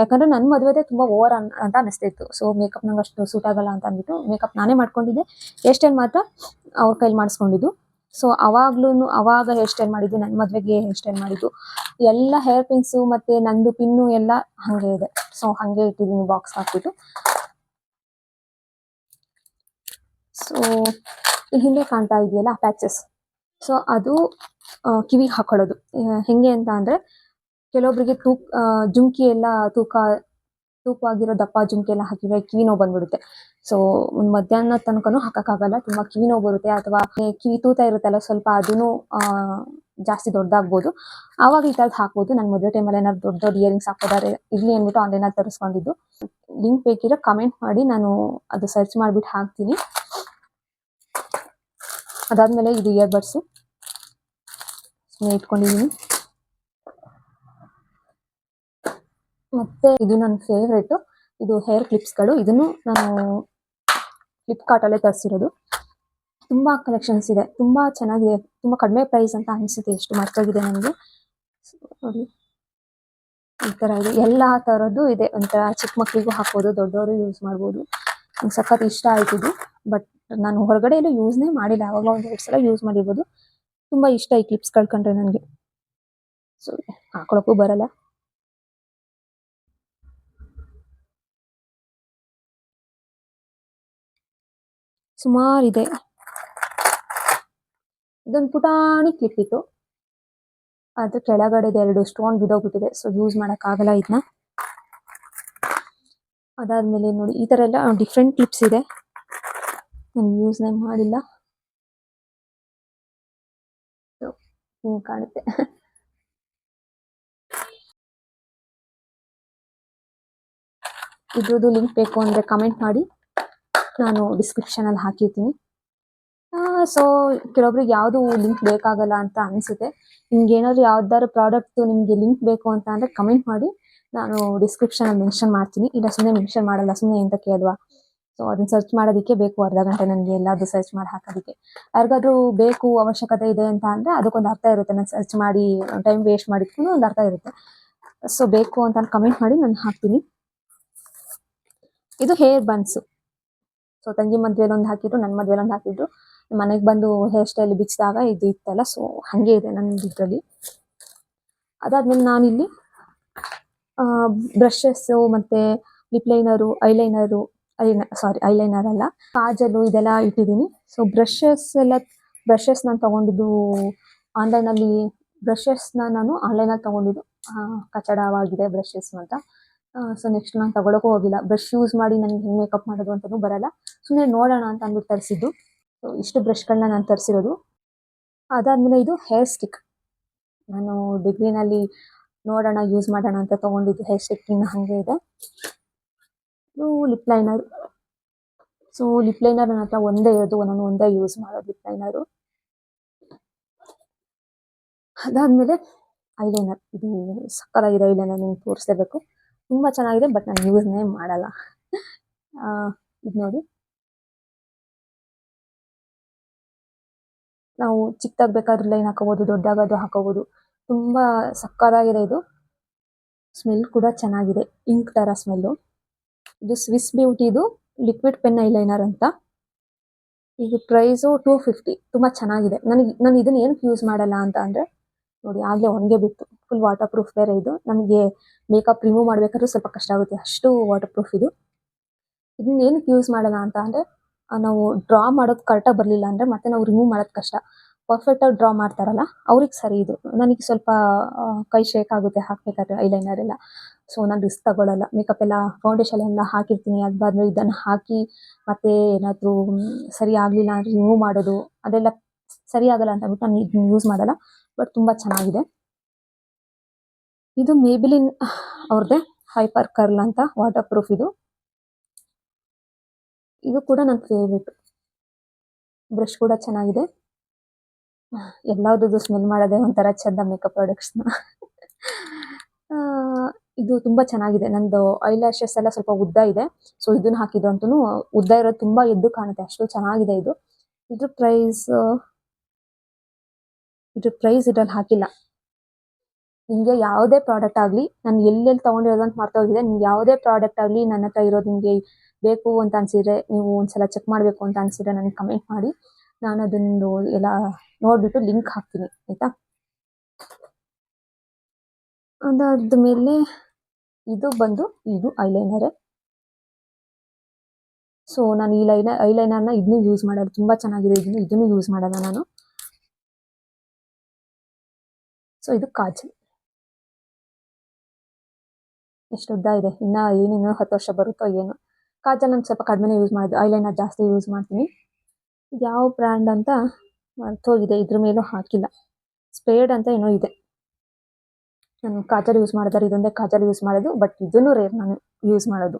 B: ಯಾಕಂದ್ರೆ ನನ್ನ ಮದುವೆದೇ ತುಂಬ ಓವರ್ ಅಂತ ಅನಿಸ್ತಿತ್ತು. ಸೊ ಮೇಕಪ್ ನಂಗೆ ಅಷ್ಟು ಸೂಟ್ ಆಗಲ್ಲ ಅಂತ ಅಂದ್ಬಿಟ್ಟು ಮೇಕಪ್ ನಾನೇ ಮಾಡ್ಕೊಂಡಿದ್ದೆ. ಹೇರ್ ಸ್ಟೈಲ್ ಮಾತ್ರ ಅವ್ರ ಕೈಲಿ ಮಾಡಿಸ್ಕೊಂಡಿದ್ದು. ಸೊ ಅವಾಗ ಹೇರ್ ಸ್ಟೈಲ್ ಮಾಡಿದ್ದು, ನನ್ನ ಮದುವೆಗೆ ಹೇರ್ ಸ್ಟೈಲ್ ಮಾಡಿದ್ದು ಎಲ್ಲ ಹೇರ್ ಪಿನ್ಸು ಮತ್ತು ನಂದು ಪಿನ್ನು ಎಲ್ಲ ಹಾಗೆ ಇದೆ. ಸೊ ಹಾಗೆ ಇಟ್ಟಿದ್ದೀನಿ ಬಾಕ್ಸ್ ಹಾಕ್ಬಿಟ್ಟು. ಸೊ ಈ ಹಿಂದೆ ಕಾಣ್ತಾ ಇದೆಯಲ್ಲ ಪ್ಯಾಚಸ್, ಸೊ ಅದು ಕಿವಿಗೆ ಹಾಕೊಳ್ಳೋದು. ಹೆಂಗೆ ಅಂತ ಅಂದರೆ ಕೆಲವೊಬ್ಬರಿಗೆ ಜುಮ್ಕಿ ಎಲ್ಲ ತೂಕವಾಗಿರೋ ದಪ್ಪ ಜುಮ್ಕಿ ಎಲ್ಲ ಹಾಕಿದ್ರೆ ಕಿವಿ ನೋವು ಬಂದ್ಬಿಡುತ್ತೆ. ಸೊ ಒಂದು ಮಧ್ಯಾಹ್ನ ತನಕನೂ ಹಾಕೋಕ್ಕಾಗಲ್ಲ, ತುಂಬ ಕಿವಿ ನೋವು ಬರುತ್ತೆ. ಅಥವಾ ಕಿವಿ ತೂತ ಇರುತ್ತಲ್ಲ ಸ್ವಲ್ಪ, ಅದೂ ಜಾಸ್ತಿ ದೊಡ್ಡದಾಗ್ಬೋದು. ಆವಾಗ ಈ ಥರದ್ದು ಹಾಕ್ಬೋದು. ನನ್ನ ಮದುವೆ ಟೈಮಲ್ಲಿ ಏನಾದ್ರು ದೊಡ್ಡ ಇಯರಿಂಗ್ಸ್ ಹಾಕೋದಾರೆ ಇರಲಿ ಅಂದ್ಬಿಟ್ಟು ಆನ್ಲೈನಲ್ಲಿ ತರಿಸ್ಕೊಂಡಿದ್ದು. ಲಿಂಕ್ ಬೇಕಿದ್ರೆ ಕಮೆಂಟ್ ಮಾಡಿ, ನಾನು ಅದು ಸರ್ಚ್ ಮಾಡಿಬಿಟ್ಟು ಹಾಕ್ತೀನಿ. ಅದಾದಮೇಲೆ ಇದು ಇಯರ್ಬಡ್ಸು ಇಟ್ಕೊಂಡಿದ್ದೀನಿ. ಮತ್ತು ಇದು ನನ್ನ ಫೇವ್ರೇಟು, ಇದು ಹೇರ್ ಕ್ಲಿಪ್ಸ್ಗಳು. ಇದನ್ನು ನಾನು ಫ್ಲಿಪ್ಕಾರ್ಟಲ್ಲೇ ತರಿಸಿರೋದು. ತುಂಬ ಕಲೆಕ್ಷನ್ಸ್ ಇದೆ, ತುಂಬ ಚೆನ್ನಾಗಿದೆ, ತುಂಬ ಕಡಿಮೆ ಪ್ರೈಸ್ ಅಂತ ಅನಿಸುತ್ತೆ. ಎಷ್ಟು ಮರ್ತಾಗಿದೆ ನನಗೆ. ನೋಡಿ ಈ ಥರ ಇದೆ, ಎಲ್ಲ ಥರದ್ದು ಇದೆ. ಒಂಥರ ಚಿಕ್ಕ ಮಕ್ಕಳಿಗೂ ಹಾಕ್ಬೋದು, ದೊಡ್ಡವರು ಯೂಸ್ ಮಾಡ್ಬೋದು. ನಂಗೆ ಸಖತ್ ಇಷ್ಟ ಆಯ್ತಿದ್ದು. ಬಟ್ ನಾನು ಹೊರಗಡೆ ಎಲ್ಲೂ ಯೂಸ್ನೇ ಮಾಡಿಲ್ಲ, ಯಾವಾಗಲೂ ಒಂದು 2 ಸಲ ಯೂಸ್ ಮಾಡಿರ್ಬೋದು. ತುಂಬ ಇಷ್ಟ ಈ ಕ್ಲಿಪ್ಸ್ಗಳು ಕಂಡ್ರೆ ನನಗೆ. ಸೊ ಹಾಕೊಳ್ಳೋಕ್ಕೂ ಬರಲ್ಲ. ಸುಮಾರಿದೆ. ಇದೊಂದು ಪುಟಾಣಿ ಕ್ಲಿಪ್ ಇತ್ತು, ಅದ್ರ ಕೆಳಗಡೆ 2 ಸ್ಟೋನ್ ಬಿದ್ದೋಗ್ಬಿಟ್ಟಿದೆ. ಸೊ ಯೂಸ್ ಮಾಡೋಕ್ಕಾಗಲ್ಲ ಇದನ್ನ. ಅದಾದಮೇಲೆ ನೋಡಿ ಈ ಥರ ಎಲ್ಲ ಡಿಫ್ರೆಂಟ್ ಕ್ಲಿಪ್ಸ್ ಇದೆ, ನಾನು ಯೂಸ್ನೇ ಮಾಡಿಲ್ಲ. ಹಿಂಗೆ ಕಾಣುತ್ತೆ. ಇದ್ರದ್ದು ಲಿಂಕ್ ಬೇಕು ಅಂದರೆ ಕಮೆಂಟ್ ಮಾಡಿ, ನಾನು ಡಿಸ್ಕ್ರಿಪ್ಷನಲ್ಲಿ ಹಾಕಿರ್ತೀನಿ. ಸೊ ಕೆಲವೊಬ್ರಿಗೆ ಯಾವುದು ಲಿಂಕ್ ಬೇಕಾಗಲ್ಲ ಅಂತ ಅನಿಸುತ್ತೆ. ನಿಮ್ಗೆ ಏನಾದರೂ ಯಾವ್ದಾದ್ರು ಪ್ರಾಡಕ್ಟು ನಿಮಗೆ ಲಿಂಕ್ ಬೇಕು ಅಂತ ಅಂದರೆ ಕಮೆಂಟ್ ಮಾಡಿ, ನಾನು ಡಿಸ್ಕ್ರಿಪ್ಷನಲ್ಲಿ ಮೆನ್ಷನ್ ಮಾಡ್ತೀನಿ. ಇಲ್ಲ ಸುಮ್ಮನೆ ಮೆನ್ಷನ್ ಮಾಡಲ್ಲ, ಸುಮ್ಮನೆ ಎಂತಕ್ಕೆ ಅಲ್ವಾ. ಸೊ ಅದನ್ನು ಸರ್ಚ್ ಮಾಡೋದಕ್ಕೆ ಬೇಕು ಅರ್ಧ ಗಂಟೆ ನನಗೆ, ಎಲ್ಲಾದರೂ ಸರ್ಚ್ ಮಾಡಿ ಹಾಕೋದಕ್ಕೆ. ಯಾರಿಗಾದ್ರೂ ಬೇಕು ಅವಶ್ಯಕತೆ ಇದೆ ಅಂತ ಅಂದರೆ ಅದಕ್ಕೊಂದು ಅರ್ಥ ಇರುತ್ತೆ. ನಾನು ಸರ್ಚ್ ಮಾಡಿ ಟೈಮ್ ವೇಸ್ಟ್ ಮಾಡಿದ್ರೂ ಒಂದು ಅರ್ಥ ಇರುತ್ತೆ. ಸೊ ಬೇಕು ಅಂತ ಕಮೆಂಟ್ ಮಾಡಿ, ನಾನು ಹಾಕ್ತೀನಿ. ಇದು ಹೇರ್ ಬನ್ಸು. ಸೊ ತಂಗಿ ಮದುವೆಲಿ ಒಂದು ಹಾಕಿದ್ರು, ನನ್ನ ಮದುವೆಲಿ ಒಂದು ಹಾಕಿದ್ರು. ಮನೆಗೆ ಬಂದು ಹೇರ್ ಸ್ಟೈಲ್ ಬಿಚ್ಚಿದಾಗ ಇದು ಇತ್ತಲ್ಲ, ಸೊ ಹಾಗೆ ಇದೆ ನನ್ನ ಇದರಲ್ಲಿ. ಅದಾದ್ಮೇಲೆ ನಾನಿಲ್ಲಿ ಬ್ರಷಸ್ಸು ಮತ್ತು ಲಿಪ್ ಲೈನರು, ಐಲೈನರ್ ಅಲ್ಲ, ಕಾಜಲು ಇದೆಲ್ಲ ಇಟ್ಟಿದ್ದೀನಿ. ಸೊ ಬ್ರಷಸ್ ನಾನು ತೊಗೊಂಡಿದ್ದು ಆನ್ಲೈನಲ್ಲಿ. ನಾನು ಆನ್ಲೈನಲ್ಲಿ ತೊಗೊಂಡಿದ್ದು ಕಚಡವಾಗಿದೆ ಬ್ರಷಸ್ ಅಂತ. ಸೊ ನೆಕ್ಸ್ಟ್ ನಾನು ತಗೊಳಕ್ಕೂ ಹೋಗಿಲ್ಲ. ಬ್ರಷ್ ಯೂಸ್ ಮಾಡಿ ನನಗೆ ಹೆಂಗೆ ಮೇಕಪ್ ಮಾಡೋದು ಅಂತಲೂ ಬರಲ್ಲ, ಸುಮ್ಮನೆ ನೋಡೋಣ ಅಂತ ಅಂದ್ಬಿಟ್ಟು ತರಿಸಿದ್ದು. ಸೊ ಇಷ್ಟು ಬ್ರಷ್ಗಳನ್ನ ನಾನು ತರಿಸಿರೋದು. ಅದಾದಮೇಲೆ ಇದು ಹೇರ್ ಸ್ಟಿಕ್, ನಾನು ಡಿಗ್ರಿನಲ್ಲಿ ನೋಡೋಣ ಯೂಸ್ ಮಾಡೋಣ ಅಂತ ತೊಗೊಂಡಿದ್ದು ಹೇರ್ ಸ್ಟಿಕ್, ಇನ್ನು ಹಾಗೆ ಇದೆ. ಇದು lip liner. So lip liner ನನ್ನ ಹತ್ರ ಒಂದೇ ಇರೋದು, ನಾನು ಒಂದೇ ಯೂಸ್ ಮಾಡೋದು ಲಿಪ್ ಲೈನರು. ಅದಾದಮೇಲೆ ಐಲೈನರ್. ಇದು ಸಕ್ಕತ್ತಾಗಿದೆ ಐಲೈನರ್, ನಿಮ್ಗೆ ತೋರಿಸ್ಲೇಬೇಕು. ತುಂಬ ಚೆನ್ನಾಗಿದೆ, ಬಟ್ ನಾನು ಯೂಸ್ನೇ ಮಾಡಲ್ಲ. ಇದು ನೋಡಿ, ನಾವು ಚಿಕ್ಕದಾಗಿ ಬೇಕಾದ್ರೂ ಲೈನ್ ಹಾಕೋಬೋದು, ದೊಡ್ಡದಾಗಾದ್ರೂ ಹಾಕೋಬೋದು. ತುಂಬ ಸಕ್ಕತ್ತಾಗಿದೆ ಇದು. ಸ್ಮೆಲ್ ಕೂಡ ಚೆನ್ನಾಗಿದೆ, ಇಂಕ್ ಥರ ಸ್ಮೆಲ್ಲು. ಇದು ಸ್ವಿಸ್ ಬ್ಯೂಟಿದು ಲಿಕ್ವಿಡ್ ಪೆನ್ ಐಲೈನರ್ ಅಂತ. ಇದು ಪ್ರೈಸು 250. ತುಂಬ ಚೆನ್ನಾಗಿದೆ. ನಾನು ಇದನ್ನು ಏನಕ್ಕೆ ಯೂಸ್ ಮಾಡಲ್ಲ ಅಂತ ಅಂದರೆ, ನೋಡಿ ಆಗಲೇ ಒಣಗೆ ಬಿಟ್ಟು, ಫುಲ್ ವಾಟರ್ ಪ್ರೂಫ್ ಬೇರೆ ಇದು. ನಮಗೆ ಮೇಕಪ್ ರಿಮೂವ್ ಮಾಡಬೇಕಾದ್ರೂ ಸ್ವಲ್ಪ ಕಷ್ಟ ಆಗುತ್ತೆ, ಅಷ್ಟು ವಾಟರ್ ಪ್ರೂಫ್ ಇದು. ಇದನ್ನ ಏನಕ್ಕೆ ಯೂಸ್ ಮಾಡಲ್ಲ ಅಂತ ಅಂದರೆ, ನಾವು ಡ್ರಾ ಮಾಡೋದು ಕರೆಕ್ಟಾಗಿ ಬರಲಿಲ್ಲ ಅಂದರೆ ಮತ್ತೆ ನಾವು ರಿಮೂವ್ ಮಾಡೋದು ಕಷ್ಟ. ಪರ್ಫೆಕ್ಟ್ ಆಗಿ ಡ್ರಾ ಮಾಡ್ತಾರಲ್ಲ ಅವ್ರಿಗೆ ಸರಿ ಇದು. ನನಗೆ ಸ್ವಲ್ಪ ಕೈ ಶೇಕ್ ಆಗುತ್ತೆ ಹಾಕ್ಬೇಕಾದ್ರೆ ಐಲೈನರ್ ಎಲ್ಲ. ಸೊ ನಾನು ರಿಸ್ಕ್ ತಗೊಳ್ಳಲ್ಲ. ಮೇಕಪ್ ಎಲ್ಲ ಫೌಂಡೇಶನ್ ಎಲ್ಲ ಹಾಕಿರ್ತೀನಿ, ಅದಾದ್ಮೇಲೆ ಇದನ್ನು ಹಾಕಿ ಮತ್ತೆ ಏನಾದರೂ ಸರಿ ಆಗಲಿಲ್ಲ ಅಂದರೆ ರಿಮೂವ್ ಮಾಡೋದು ಅದೆಲ್ಲ ಸರಿ ಆಗಲ್ಲ ಅಂತ ಅಂದ್ಬಿಟ್ಟು ನಾನು ಇದನ್ನ ಯೂಸ್ ಮಾಡಲ್ಲ. ಬಟ್ ತುಂಬ ಚೆನ್ನಾಗಿದೆ. ಇದು ಮೇಬಿಲಿನ್ ಅವ್ರದ್ದೇ ಹೈಪರ್ ಕರ್ಲ್ ಅಂತ ವಾಟರ್ ಪ್ರೂಫ್ ಇದು. ಇದು ಕೂಡ ನನ್ನ ಫೇವ್ರೇಟ್. ಬ್ರಷ್ ಕೂಡ ಚೆನ್ನಾಗಿದೆ. ಎಲ್ಲದದ್ದು ಸ್ಮೆಲ್ ಮಾಡೋದೇ ಒಂಥರ ಚಂದ ಮೇಕಪ್ ಪ್ರಾಡಕ್ಟ್ಸ್ನ. ಇದು ತುಂಬ ಚೆನ್ನಾಗಿದೆ. ನಂದು ಐಲ್ಯಾಶಸ್ ಎಲ್ಲ ಸ್ವಲ್ಪ ಉದ್ದ ಇದೆ. ಸೊ ಇದನ್ನ ಹಾಕಿದ್ರು ಅಂತೂ ಉದ್ದ ಇರೋದು ತುಂಬ ಎದ್ದು ಕಾಣುತ್ತೆ, ಅಷ್ಟು ಚೆನ್ನಾಗಿದೆ ಇದು. ಇದ್ರ ಪ್ರೈಸ್ ಇದ್ರಲ್ಲಿ ಹಾಕಿಲ್ಲ. ನಿಮಗೆ ಯಾವುದೇ ಪ್ರಾಡಕ್ಟ್ ಆಗಲಿ, ನಾನು ಎಲ್ಲೆಲ್ಲಿ ತೊಗೊಂಡಿರೋದು ಅಂತ ಮರ್ತೋಗಿದೆ. ನಿಮ್ಗೆ ಯಾವುದೇ ಪ್ರಾಡಕ್ಟ್ ಆಗಲಿ ನನ್ನ ಹತ್ರ ಇರೋದು ನಿಮಗೆ ಬೇಕು ಅಂತ ಅನಿಸಿದ್ರೆ, ನೀವು ಒಂದ್ಸಲ ಚೆಕ್ ಮಾಡಬೇಕು ಅಂತ ಅನಿಸಿದ್ರೆ ನನಗೆ ಕಮೆಂಟ್ ಮಾಡಿ. ನಾನು ಅದನ್ನು ಎಲ್ಲ ನೋಡಿಬಿಟ್ಟು ಲಿಂಕ್ ಹಾಕ್ತೀನಿ, ಆಯಿತಾ. ಅದಾದ ಮೇಲೆ ಇದು ಬಂದು ಇದು ಐಲೈನರೇ. ಸೊ ನಾನು ಈ ಐಲೈನರ್ನ ಇದನ್ನು ಯೂಸ್ ಮಾಡೋದು ತುಂಬ ಚೆನ್ನಾಗಿದೆ. ಇದನ್ನು ಯೂಸ್ ಮಾಡಲ್ಲ ನಾನು. ಸೊ ಇದು ಕಾಜಲ್. ಎಷ್ಟು ಉದ್ದ ಇದೆ, ಇನ್ನು ಏನೇನೋ 10 ವರ್ಷ ಬರುತ್ತೋ ಏನೋ. ಕಾಜಲ್ ನಾನು ಸ್ವಲ್ಪ ಕಡಿಮೆನೇ ಯೂಸ್ ಮಾಡೋದು, ಐಲೈನರ್ ಜಾಸ್ತಿ ಯೂಸ್ ಮಾಡ್ತೀನಿ. ಇದು ಯಾವ ಬ್ರ್ಯಾಂಡ್ ಅಂತ ಮರ್ತೋಗಿದೆ, ಇದ್ರ ಮೇಲೂ ಹಾಕಿಲ್ಲ. ಸ್ಪೇಡ್ ಅಂತ ಏನೋ ಇದೆ. ನಾನು ಕಾಜಲ್ ಯೂಸ್ ಮಾಡಿದ್ರೆ ಇದೊಂದೇ ಕಾಜಲ್ ಯೂಸ್ ಮಾಡೋದು, ಬಟ್ ಇದನ್ನು ರೇರ್ ನಾನು ಯೂಸ್ ಮಾಡೋದು.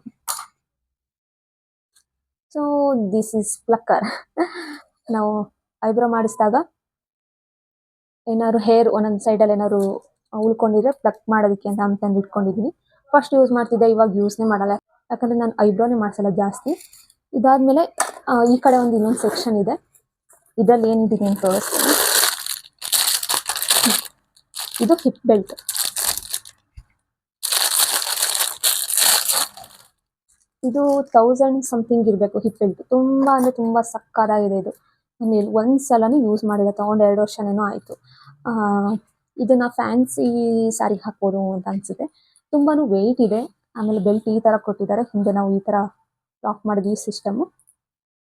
B: So this is plucker. ನಾವು ಐಬ್ರೋ ಮಾಡಿಸಿದಾಗ ಏನಾದ್ರು ಹೇರ್ ಒಂದೊಂದು ಸೈಡಲ್ಲಿ ಏನಾದ್ರು ಉಳ್ಕೊಂಡಿದ್ರೆ ಪ್ಲಕ್ ಮಾಡೋದಕ್ಕೆ ಅಂತ ಅಂತಂದು ಇಟ್ಕೊಂಡಿದ್ದೀನಿ. ಫಸ್ಟ್ ಯೂಸ್ ಮಾಡ್ತಿದ್ದೆ, ಇವಾಗ ಯೂಸ್ನೇ ಮಾಡಲ್ಲ. ಯಾಕಂದರೆ ನಾನು ಐಬ್ರೋನೇ ಮಾಡಿಸಲ್ಲ ಜಾಸ್ತಿ. ಇದಾದಮೇಲೆ ಈ ಕಡೆ ಒಂದು ಇನ್ನೊಂದು ಸೆಕ್ಷನ್ ಇದೆ. ಇದರಲ್ಲಿ ಏನಿದೆ ಅಂತ ತೋರಿಸ್ತೀನಿ. ಇದು ಹಿಪ್ ಬೆಲ್ಟ್. ಇದು 1000 ಸಮಥಿಂಗ್ ಇರಬೇಕು ಹಿಪ್ ಬೆಲ್ಟ್. ತುಂಬ ಅಂದರೆ ತುಂಬ ಸಕ್ಕತ್ತಾಗಿದೆ ಇದು. ನಾನು ಒಂದು ಸಲನೂ ಯೂಸ್ ಮಾಡಿಲ್ಲ, ತೊಗೊಂಡು 2 ವರ್ಷನೇನೋ ಆಯಿತು. ಇದನ್ನು ಫ್ಯಾನ್ಸಿ ಸ್ಯಾರಿಗೆ ಹಾಕ್ಬೋದು ಅಂತ ಅನಿಸುತ್ತೆ. ತುಂಬಾ ವೆಯ್ಟ್ ಇದೆ. ಆಮೇಲೆ ಬೆಲ್ಟ್ ಈ ಥರ ಕೊಟ್ಟಿದ್ದಾರೆ, ಹಿಂದೆ ನಾವು ಈ ಥರ ಲಾಕ್ ಮಾಡಿದ್ವಿ ಸಿಸ್ಟಮು.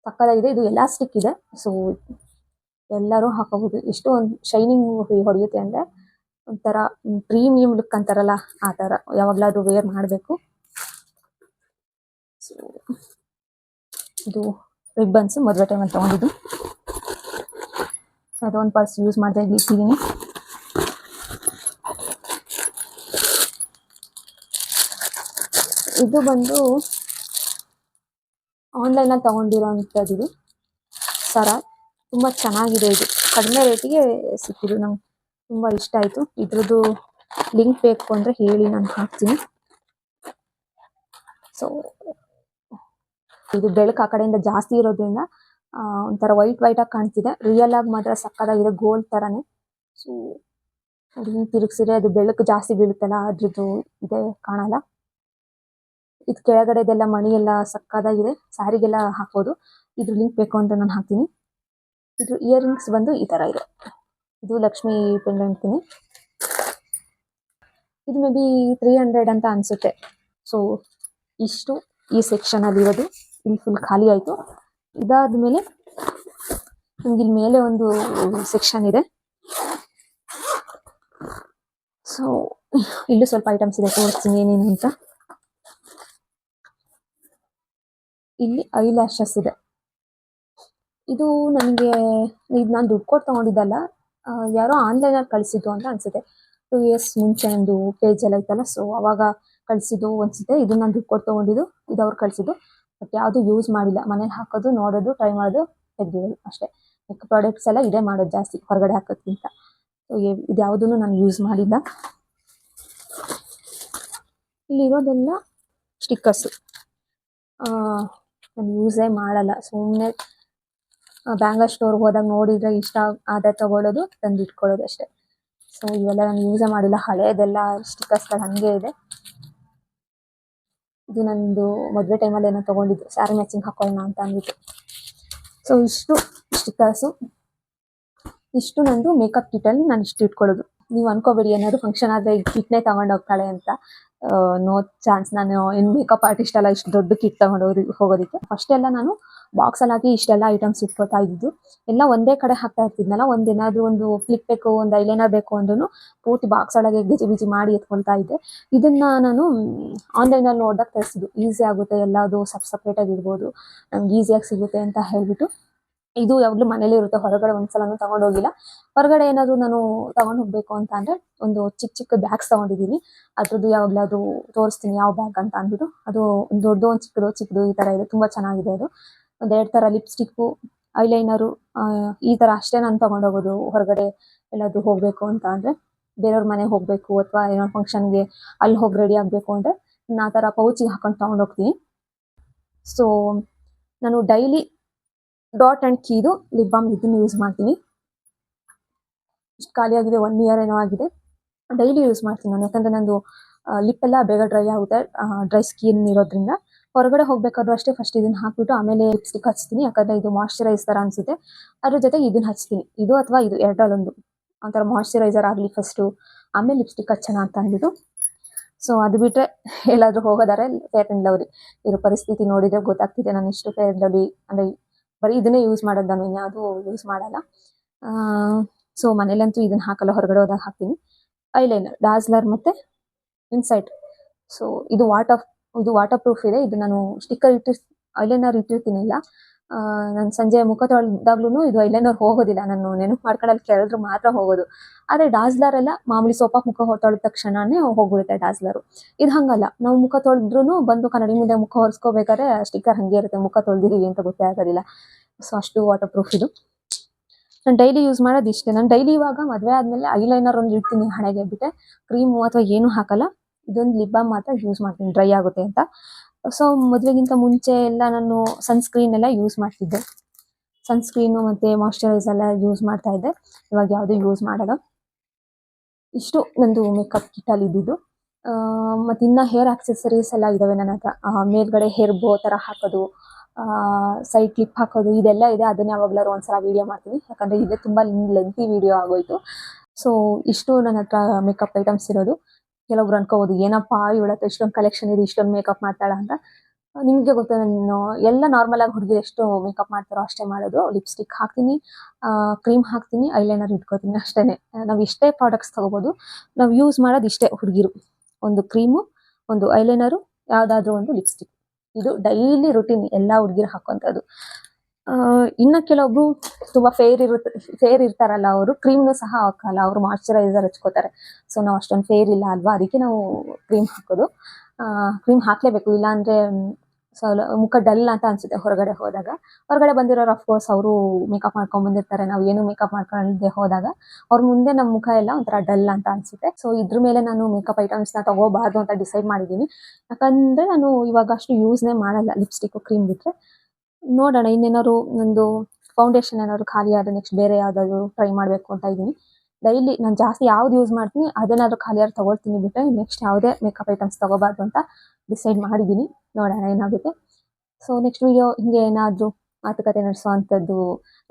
B: ಸಕ್ಕತ್ತಾಗಿದೆ. ಇದು ಎಲಾಸ್ಟಿಕ್ ಇದೆ, ಸೊ ಎಲ್ಲರೂ ಹಾಕೋಬೋದು. ಎಷ್ಟು ಒಂದು ಶೈನಿಂಗ್ ಹೊಡೆಯುತ್ತೆ ಅಂದರೆ ಒಂಥರ ಪ್ರೀಮಿಯಂ ಲುಕ್ ಅಂತಾರಲ್ಲ ಆ ಥರ. ಯಾವಾಗಲಾದ್ರೂ ವೇರ್ ಮಾಡಬೇಕು. ಸೊ ಇದು ರಿಬ್ಬನ್ಸ್ ಮದುವೆ ಟೈಮಲ್ಲಿ ತೊಗೊಂಡಿದ್ದು. ಅದೊಂದು ಪರ್ಸ್ ಯೂಸ್ ಮಾಡ್ತಾ ಇಟ್ಟಿದ್ದೀನಿ. ಇದು ಬಂದು ಆನ್ಲೈನಲ್ಲಿ ತೊಗೊಂಡಿರೋಂಥದ್ದು. ಇದು ಸರ ತುಂಬ ಚೆನ್ನಾಗಿದೆ. ಇದು ಕಡಿಮೆ ರೇಟಿಗೆ ಸಿಕ್ಕಿದ್ದು, ನಂಗೆ ತುಂಬ ಇಷ್ಟ ಆಯಿತು. ಇದ್ರದ್ದು ಲಿಂಕ್ ಬೇಕು ಅಂದರೆ ಹೇಳಿ, ನಾನು ಹಾಕ್ತೀನಿ. ಸೊ ಇದು ಬೆಳಕು ಆ ಕಡೆಯಿಂದ ಜಾಸ್ತಿ ಇರೋದ್ರಿಂದ ಒಂಥರ ವೈಟಾಗಿ ಕಾಣ್ತಿದೆ. ರಿಯಲ್ ಆಗಿ ಮಾತ್ರ ಸಕ್ಕತ್ತಾಗಿದೆ, ಗೋಲ್ಡ್ ಥರನೇ. ಸೊ ಅದನ್ನು ತಿರುಗಿಸಿದ್ರೆ ಅದು ಬೆಳಕು ಜಾಸ್ತಿ ಬೀಳುತ್ತಲ್ಲ, ಅದ್ರದ್ದು ಇದೆ ಕಾಣಲ್ಲ. ಇದು ಕೆಳಗಡೆದೆಲ್ಲ ಮಣಿ ಎಲ್ಲ ಸಕ್ಕತ್ತಾಗಿದೆ, ಸ್ಯಾರಿಗೆಲ್ಲ ಹಾಕ್ಬೋದು. ಇದ್ರ ಲಿಂಕ್ ಬೇಕು ಅಂತ ನಾನು ಹಾಕ್ತೀನಿ. ಇದು ಇಯರಿಂಗ್ಸ್ ಬಂದು ಈ ಥರ ಇದೆ. ಇದು ಲಕ್ಷ್ಮಿ ಪೆಂಡೆಂಟ್ತೀನಿ. ಇದು ಮೇ ಬಿ 300 ಅಂತ ಅನಿಸುತ್ತೆ. ಸೊ ಇಷ್ಟು ಈ ಸೆಕ್ಷನಲ್ಲಿ ಇರೋದು. ಇಲ್ಲಿ ಫುಲ್ ಖಾಲಿ ಆಯಿತು. ಇದಾದಮೇಲೆ ನಮ್ಗೆ ಇಲ್ಲಿ ಮೇಲೆ ಒಂದು ಸೆಕ್ಷನ್ ಇದೆ. ಸೊ ಇಲ್ಲೂ ಸ್ವಲ್ಪ ಐಟಮ್ಸ್ ಇದೆ, ತೋರಿಸ್ತೀನಿ ಏನೇನು ಅಂತ. ಇಲ್ಲಿ ಐಲ್ಯಾಶಸ್ ಇದೆ. ಇದು ನನಗೆ ನಾನು ದುಡ್ಡು ಕೊಟ್ಟು ತೊಗೊಂಡಿದ್ದಲ್ಲ, ಯಾರೋ ಆನ್ಲೈನಲ್ಲಿ ಕಳಿಸಿದ್ದು ಅಂತ ಅನಿಸುತ್ತೆ. 2 years ಮುಂಚೆ ಒಂದು ಪೇಜ್ ಎಲ್ಲ ಇತ್ತಲ್ಲ, ಸೊ ಅವಾಗ ಕಳಿಸಿದ್ದು ಅನಿಸುತ್ತೆ. ಇದು ನಾನು ದುಡ್ಡು ಕೊಟ್ಟು ತೊಗೊಂಡಿದ್ದು, ಇದು ಅವ್ರು ಕಳಿಸಿದ್ದು. ಬಟ್ ಯಾವುದು ಯೂಸ್ ಮಾಡಿಲ್ಲ. ಮನೇಲಿ ಹಾಕೋದು, ನೋಡೋದು, ಟ್ರೈ ಮಾಡೋದು, ತೆಗೆದಿರೋದು ಅಷ್ಟೇ. ಮೇಕಪ್ ಪ್ರಾಡಕ್ಟ್ಸ್ ಎಲ್ಲ ಇದೇ ಮಾಡೋದು ಜಾಸ್ತಿ, ಹೊರಗಡೆ ಹಾಕೋದ್ಕಿಂತ. ಸೊ ಇದು ಯಾವುದೂ ನಾನು ಯೂಸ್ ಮಾಡಿಲ್ಲ. ಇಲ್ಲಿರೋದೆಲ್ಲ ಸ್ಟಿಕ್ಕರ್ಸು. ನಾನು ಯೂಸೇ ಮಾಡಲ್ಲ. ಸುಮ್ಮನೆ ಬ್ಯಾಂಗಲ್ ಸ್ಟೋರ್ಗೆ ಹೋದಾಗ ನೋಡಿದರೆ ಇಷ್ಟ ಆದರೆ ತೊಗೊಳ್ಳೋದು, ತಂದು ಇಟ್ಕೊಳ್ಳೋದು ಅಷ್ಟೇ. ಸೊ ಇವೆಲ್ಲ ನಾನು ಯೂಸೇ ಮಾಡಿಲ್ಲ. ಹಳೆಯದೆಲ್ಲ ಸ್ಟಿಕ್ಕರ್ಸ್ಗಳು ಹಾಗೆ ಇದೆ. ಇದು ನಂದು ಮದುವೆ ಟೈಮಲ್ಲಿ ಏನೋ ತೊಗೊಂಡಿದ್ದು, ಸ್ಯಾರಿ ಮ್ಯಾಚಿಂಗ್ ಹಾಕೊಳ್ಳೋಣ ಅಂತ ಅಂದ್ಬಿಟ್ಟು. ಸೊ ಇಷ್ಟು ಸ್ಟಿಕ್ಕರ್ಸು. ಇಷ್ಟು ನಂದು ಮೇಕಪ್ ಕಿಟ್ಟಲ್ಲಿ ನಾನು ಇಷ್ಟು ಇಟ್ಕೊಳ್ಳೋದು. ನೀವು ಅನ್ಕೋಬೇಡಿ ಏನಾದ್ರು ಫಂಕ್ಷನ್ ಆದರೆ ಕಿಟ್ನೇ ತಗೊಂಡು ಹೋಗ್ತಾಳೆ ಅಂತ. No chance. ನಾನು ಏನು ಮೇಕಪ್ ಆರ್ಟಿಸ್ಟ್ ಅಲ್ಲ ಇಷ್ಟು ದೊಡ್ಡ ಕಿಟ್ ತಗೊಂಡು ಹೋಗೋದಕ್ಕೆ. ಫಸ್ಟ್ ಎಲ್ಲ ನಾನು ಬಾಕ್ಸಲ್ಲಿ ಹಾಕಿ ಇಷ್ಟೆಲ್ಲ ಐಟಮ್ಸ್ ಇಟ್ಕೊತಾ ಇದ್ದಿದ್ದು. ಎಲ್ಲ ಒಂದೇ ಕಡೆ ಹಾಕ್ತಾ ಇರ್ತಿದ್ನಲ್ಲ, ಒಂದೇನಾದ್ರೂ ಒಂದು ಕ್ಲಿಪ್ ಬೇಕು, ಒಂದು ಐಲೈನರ್ ಬೇಕು ಅಂದ್ರೂ ಪೂರ್ತಿ ಬಾಕ್ಸ್ ಒಳಗೆ ಗಿಜಿ ಬಿಜಿ ಮಾಡಿ ಎತ್ಕೊಳ್ತಾ ಇದ್ದೆ. ಇದನ್ನ ನಾನು ಆನ್ಲೈನಲ್ಲಿ ನೋಡಿದಾಗ ತರಿಸಿದ್ದು. ಈಸಿ ಆಗುತ್ತೆ, ಎಲ್ಲದು ಸಪ್ರೇಟಾಗಿ ಇಡ್ಬೋದು, ನಮ್ಗೆ ಈಸಿಯಾಗಿ ಸಿಗುತ್ತೆ ಅಂತ ಹೇಳ್ಬಿಟ್ಟು. ಇದು ಯಾವಾಗಲೂ ಮನೇಲೇ ಇರುತ್ತೆ, ಹೊರಗಡೆ ಒಂದ್ಸಲನೂ ತಗೊಂಡೋಗಿಲ್ಲ. ಹೊರಗಡೆ ಏನಾದರೂ ನಾನು ತಗೊಂಡು ಹೋಗ್ಬೇಕು ಅಂತ ಅಂದರೆ ಒಂದು ಚಿಕ್ಕ ಚಿಕ್ಕ ಬ್ಯಾಗ್ಸ್ ತಗೊಂಡಿದ್ದೀನಿ. ಅದ್ರದ್ದು ಯಾವಾಗಲಾದ್ರೂ ತೋರಿಸ್ತೀನಿ ಯಾವ ಬ್ಯಾಗ್ ಅಂತ ಅಂದ್ಬಿಟ್ಟು. ಅದು ಒಂದು ದೊಡ್ಡದು, ಒಂದು ಚಿಕ್ಕದು ಈ ಥರ ಇದೆ. ತುಂಬ ಚೆನ್ನಾಗಿದೆ ಅದು. ಒಂದೆರಡು ಥರ ಲಿಪ್ಸ್ಟಿಕ್ಕು, ಐಲೈನರು, ಈ ಥರ ಅಷ್ಟೇ ನಾನು ತಗೊಂಡೋಗೋದು ಹೊರಗಡೆ ಎಲ್ಲಾದರೂ ಹೋಗಬೇಕು ಅಂತ ಅಂದರೆ. ಬೇರೆಯವ್ರ ಮನೆಗೆ ಹೋಗಬೇಕು ಅಥವಾ ಏನೋ ಫಂಕ್ಷನ್ಗೆ ಅಲ್ಲಿ ಹೋಗಿ ರೆಡಿ ಆಗಬೇಕು ಅಂದರೆ ನಾನು ಆ ಥರ ಪೌಚಿಗೆ ಹಾಕೊಂಡು ತೊಗೊಂಡೋಗ್ತೀನಿ. ಸೊ ನಾನು ಡೈಲಿ ಡಾಟ್ ಆ್ಯಂಡ್ ಕೀದು ಲಿಪ್ ಬಾಮ್ ಇದನ್ನು ಯೂಸ್ ಮಾಡ್ತೀನಿ. ಇಷ್ಟು ಖಾಲಿಯಾಗಿದೆ, 1 ಇಯರ್ ಏನೋ ಆಗಿದೆ. ಡೈಲಿ ಯೂಸ್ ಮಾಡ್ತೀನಿ ನಾನು, ಯಾಕಂದರೆ ನಂದು ಲಿಪ್ ಎಲ್ಲ ಬೇಗ ಡ್ರೈ ಆಗುತ್ತೆ, ಡ್ರೈ ಸ್ಕಿನ್ ಇರೋದ್ರಿಂದ. ಹೊರಗಡೆ ಹೋಗಬೇಕಾದ್ರೂ ಅಷ್ಟೇ ಫಸ್ಟ್ ಇದನ್ನು ಹಾಕ್ಬಿಟ್ಟು ಆಮೇಲೆ ಲಿಪ್ಸ್ಟಿಕ್ ಹಚ್ತೀನಿ, ಯಾಕಂದರೆ ಇದು ಮಾಯ್ಶ್ಚರೈಸ್ ಥರ ಅನಿಸುತ್ತೆ. ಅದ್ರ ಜೊತೆಗೆ ಇದನ್ನು ಹಚ್ತೀನಿ, ಇದು ಅಥವಾ ಇದು ಎರಡರಲ್ಲೊಂದು. ಒಂಥರ ಮಾಯ್ಶ್ಚರೈಸರ್ ಆಗಲಿ ಫಸ್ಟು, ಆಮೇಲೆ ಲಿಪ್ಸ್ಟಿಕ್ ಹಚ್ಚೋಣ ಅಂತ ಅಂದ್ಬಿಟ್ಟು. ಸೊ ಅದು ಬಿಟ್ಟರೆ ಎಲ್ಲಾದರೂ ಹೋಗೋದಾರೆ ಫೇರ್ ಆ್ಯಂಡ್ ಲವ್ಲಿ ಇರೋ ಪರಿಸ್ಥಿತಿ ನೋಡಿದರೆ ಗೊತ್ತಾಗ್ತಿದೆ ನಾನು ಇಷ್ಟು ಫೇರ್ ಆ್ಯಂಡ್ ಲವ್ಲಿ ಅಂದರೆ ಬರೀ ಇದನ್ನೇ ಯೂಸ್ ಮಾಡೋದು, ನಾನು ಇನ್ಯಾವುದೂ ಯೂಸ್ ಮಾಡಲ್ಲ. ಸೊ ಮನೇಲಂತೂ ಇದನ್ನು ಹಾಕಲ್ಲ, ಹೊರಗಡೆ ಹೋದಾಗ ಹಾಕ್ತೀನಿ. ಐಲೈನರ್ ಡಾಸ್ಲರ್ ಮತ್ತು ಇನ್ಸೈಟ್. ಸೊ ಇದು ವಾಟರ್ ಪ್ರೂಫ್ ಇದೆ. ಇದು ನಾನು ಸ್ಟಿಕ್ಕರ್ ಐಲೈನರ್ ಇಟ್ಟಿರ್ತೀನಿಲ್ಲ, ನಾನು ಸಂಜೆ ಮುಖ ತೊಳೆದಾಗ್ಲೂ ಇದು ಐಲೈನರ್ ಹೋಗೋದಿಲ್ಲ, ನಾನು ನೆನಪು ಮಾಡ್ಕೊಳ್ಳಲ್ಲಿ ಕೇಳಿದ್ರು ಮಾತ್ರ ಹೋಗೋದು. ಆದರೆ ಡಾಸ್ಲರ್ ಎಲ್ಲ ಮಾಮೂಲಿ ಸೋಪಾಗಿ ಮುಖ ತೊಳೆದ ತಕ್ಷಣವೇ ಹೋಗ್ಬಿಡುತ್ತೆ ಡಾಸ್ಲರು. ಇದು ಹಾಗಲ್ಲ, ನಾವು ಮುಖ ತೊಳೆದ್ರೂ ಬಂದು ಕನ್ನಡಿ ಮುಂದೆ ಮುಖ ಒರೆಸ್ಕೋಬೇಕಾದ್ರೆ ಸ್ಟಿಕ್ಕರ್ ಹಾಗೆ ಇರುತ್ತೆ, ಮುಖ ತೊಳೆದಿದ್ದೀವಿ ಅಂತ ಗೊತ್ತೇ ಆಗೋದಿಲ್ಲ. ಸೊ ಅಷ್ಟು ವಾಟರ್ ಪ್ರೂಫ್ ಇದು. ನಾನು ಡೈಲಿ ಯೂಸ್ ಮಾಡೋದು ಇಷ್ಟೇ. ನಾನು ಡೈಲಿ ಇವಾಗ ಮದುವೆ ಆದಮೇಲೆ ಐಲೈನರ್ ಒಂದು ಇಡ್ತೀನಿ ಹಣೆಗೆ, ಬಿಟ್ಟೆ ಕ್ರೀಮು ಅಥವಾ ಏನೂ ಹಾಕಲ್ಲ. ಇದೊಂದು ಲಿಪ್ ಬಾಮ್ ಮಾತ್ರ ಯೂಸ್ ಮಾಡ್ತೀನಿ, ಡ್ರೈ ಆಗುತ್ತೆ ಅಂತ. ಸೊ ಮದುವೆಗಿಂತ ಮುಂಚೆ ಎಲ್ಲ ನಾನು ಸನ್ಸ್ಕ್ರೀನ್ ಎಲ್ಲ ಯೂಸ್ ಮಾಡ್ತಿದ್ದೆ, ಸನ್ಸ್ಕ್ರೀನು ಮತ್ತು ಮಾಯ್ಶ್ಚರೈಸ್ ಎಲ್ಲ ಯೂಸ್ ಮಾಡ್ತಾ ಇದ್ದೆ. ಇವಾಗ ಯಾವುದೂ ಯೂಸ್ ಮಾಡಲ್ಲ. ಇಷ್ಟು ನಂದು ಮೇಕಪ್ ಕಿಟ್ಟಲ್ಲಿ ಇದ್ದಿದ್ದು. ಮತ್ತು ಇನ್ನು ಹೇರ್ ಆಕ್ಸೆಸರೀಸ್ ಎಲ್ಲ ಇದ್ದಾವೆ ನನ್ನ ಹತ್ರ. ಮೇಲ್ಗಡೆ ಹೇರ್ ಬೋ ಥರ ಹಾಕೋದು, ಸೈಡ್ ಕ್ಲಿಪ್ ಹಾಕೋದು, ಇದೆಲ್ಲ ಇದೆ. ಅದನ್ನ ಯಾವಾಗಲಾದ್ರು ಒಂದ್ಸಲ ವೀಡಿಯೋ ಮಾಡ್ತೀನಿ, ಯಾಕಂದರೆ ಇದೇ ತುಂಬ ಲೆಂತಿ ವೀಡಿಯೋ ಆಗೋಯ್ತು. ಸೊ ಇಷ್ಟು ನನ್ನ ಹತ್ರ ಮೇಕಪ್ ಐಟಮ್ಸ್ ಇರೋದು. ಕೆಲವೊಬ್ರು ಅನ್ಕೋಬೋದು, ಏನಪ್ಪ ಇವಳ ಹತ್ರ ಇಷ್ಟೊಂದು ಕಲೆಕ್ಷನ್ ಇದೆ, ಇಷ್ಟೊಂದು ಮೇಕಪ್ ಮಾಡ್ತಾಳ ಅಂತ. ನಿಮಗೆ ಗೊತ್ತು, ನಾನು ಎಲ್ಲ ನಾರ್ಮಲಾಗಿ ಹುಡುಗಿರು ಎಷ್ಟು ಮೇಕಪ್ ಮಾಡ್ತಾರೋ ಅಷ್ಟೇ ಮಾಡೋದು. ಲಿಪ್ಸ್ಟಿಕ್ ಹಾಕ್ತೀನಿ, ಕ್ರೀಮ್ ಹಾಕ್ತೀನಿ, ಐಲೈನರ್ ಇಟ್ಕೋತೀನಿ, ಅಷ್ಟೇ. ನಾವು ಇಷ್ಟೇ ಪ್ರಾಡಕ್ಟ್ಸ್ ತೊಗೋಬೋದು. ನಾವು ಯೂಸ್ ಮಾಡೋದು ಇಷ್ಟೇ ಹುಡುಗಿರು, ಒಂದು ಕ್ರೀಮು, ಒಂದು ಐಲೈನರು, ಯಾವುದಾದ್ರೂ ಒಂದು ಲಿಪ್ಸ್ಟಿಕ್. ಇದು ಡೈಲಿ ರುಟೀನ್ ಎಲ್ಲ ಹುಡುಗಿರು ಹಾಕೋಂಥದ್ದು. ಇನ್ನು ಕೆಲವೊಬ್ರು ತುಂಬ ಫೇರ್ ಇರ್ತಾರಲ್ಲ, ಅವರು ಕ್ರೀಮ್ನು ಸಹ ಹಾಕಲ್ಲ, ಅವರು ಮಾಯ್ಶ್ಚರೈಸರ್ ಹಚ್ಕೋತಾರೆ. ಸೊ ನಾವು ಅಷ್ಟೊಂದು ಫೇರ್ ಇಲ್ಲ ಅಲ್ವಾ, ಅದಕ್ಕೆ ನಾವು ಕ್ರೀಮ್ ಹಾಕೋದು. ಕ್ರೀಮ್ ಹಾಕಲೇಬೇಕು, ಇಲ್ಲಾಂದರೆ ಮುಖ ಡಲ್ ಅಂತ ಅನಿಸುತ್ತೆ ಹೊರಗಡೆ ಬಂದಿರೋರು. ಅಫ್ಕೋರ್ಸ್ ಅವರು ಮೇಕಪ್ ಮಾಡ್ಕೊಂಡು ಬಂದಿರ್ತಾರೆ, ನಾವು ಏನು ಮೇಕಪ್ ಮಾಡ್ಕೊಳ್ಳದೆ ಹೋದಾಗ ಅವ್ರ ಮುಂದೆ ನಮ್ಮ ಮುಖ ಎಲ್ಲ ಒಂಥರ ಡಲ್ ಅಂತ ಅನಿಸುತ್ತೆ. ಸೊ ಇದ್ರ ಮೇಲೆ ನಾನು ಮೇಕಪ್ ಐಟಮ್ಸ್ನ ತೊಗೋಬಾರ್ದು ಅಂತ ಡಿಸೈಡ್ ಮಾಡಿದ್ದೀನಿ. ಯಾಕಂದರೆ ನಾನು ಇವಾಗ ಅಷ್ಟು ಯೂಸ್ನೇ ಮಾಡಲ್ಲ ಲಿಪ್ಸ್ಟಿಕ್ಕು, ಕ್ರೀಮ್ ಬಿಟ್ಟರೆ. ನೋಡೋಣ, ಇನ್ನೇನಾದ್ರು ನಂದು ಫೌಂಡೇಶನ್ ಏನಾದ್ರು ಖಾಲಿ ಆದರೆ ನೆಕ್ಸ್ಟ್ ಬೇರೆ ಯಾವುದಾದ್ರು ಟ್ರೈ ಮಾಡಬೇಕು ಅಂತ ಇದ್ದೀನಿ. ಡೈಲಿ ನಾನು ಜಾಸ್ತಿ ಯಾವ್ದು ಯೂಸ್ ಮಾಡ್ತೀನಿ ಅದನ್ನಾದ್ರೂ ಖಾಲಿಯಾಗಿ ತೊಗೊಳ್ತೀನಿ, ಬಿಟ್ಟರೆ ನೆಕ್ಸ್ಟ್ ಯಾವುದೇ ಮೇಕಪ್ ಐಟಮ್ಸ್ ತೊಗೋಬಾರ್ದು ಅಂತ ಡಿಸೈಡ್ ಮಾಡಿದ್ದೀನಿ. ನೋಡೋಣ ಏನಾಗುತ್ತೆ. ಸೊ ನೆಕ್ಸ್ಟ್ ವೀಡಿಯೋ ಹಿಂಗೆ ಏನಾದರೂ ಮಾತುಕತೆ ನಡೆಸೋ ಅಂಥದ್ದು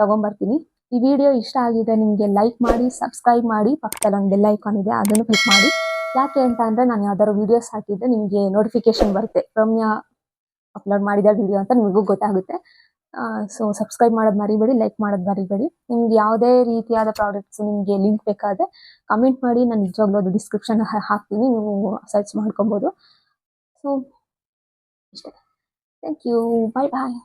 B: ತೊಗೊಂಬರ್ತೀನಿ. ಈ ವಿಡಿಯೋ ಇಷ್ಟ ಆಗಿದೆ ನಿಮಗೆ ಲೈಕ್ ಮಾಡಿ, ಸಬ್ಸ್ಕ್ರೈಬ್ ಮಾಡಿ, ಪಕ್ಕದಲ್ಲಿ ಒಂದು ಬೆಲ್ ಐಕಾನ್ ಇದೆ ಅದನ್ನು ಕ್ಲಿಕ್ ಮಾಡಿ. ಯಾಕೆ ಅಂತ ಅಂದರೆ ನಾನು ಯಾವ್ದಾದ್ರು ವೀಡಿಯೋಸ್ ಹಾಕಿದ್ದೆ ನಿಮಗೆ ನೋಟಿಫಿಕೇಶನ್ ಬರುತ್ತೆ, ರಮ್ಯಾ ಅಪ್ಲೋಡ್ ಮಾಡಿದ ವಿಡಿಯೋ ಅಂತ ನಿಮಗೂ ಗೊತ್ತಾಗುತ್ತೆ. ಸೊ ಸಬ್ಸ್ಕ್ರೈಬ್ ಮಾಡೋದು ಮರಿಬೇಡಿ, ಲೈಕ್ ಮಾಡೋದು ಮರಿಬೇಡಿ. ನಿಮ್ಗೆ ಯಾವುದೇ ರೀತಿಯಾದ ಪ್ರಾಡಕ್ಟ್ಸ್ ನಿಮಗೆ ಲಿಂಕ್ ಬೇಕಾದರೆ ಕಮೆಂಟ್ ಮಾಡಿ, ನಾನು ನಿಜವಾಗ್ಲೂ ಅದು ಡಿಸ್ಕ್ರಿಪ್ಷನ್ ಹಾಕ್ತೀನಿ, ನೀವು ಸರ್ಚ್ ಮಾಡ್ಕೊಬೋದು. ಸೊ ಇಷ್ಟೇ. Thank you, bye bye.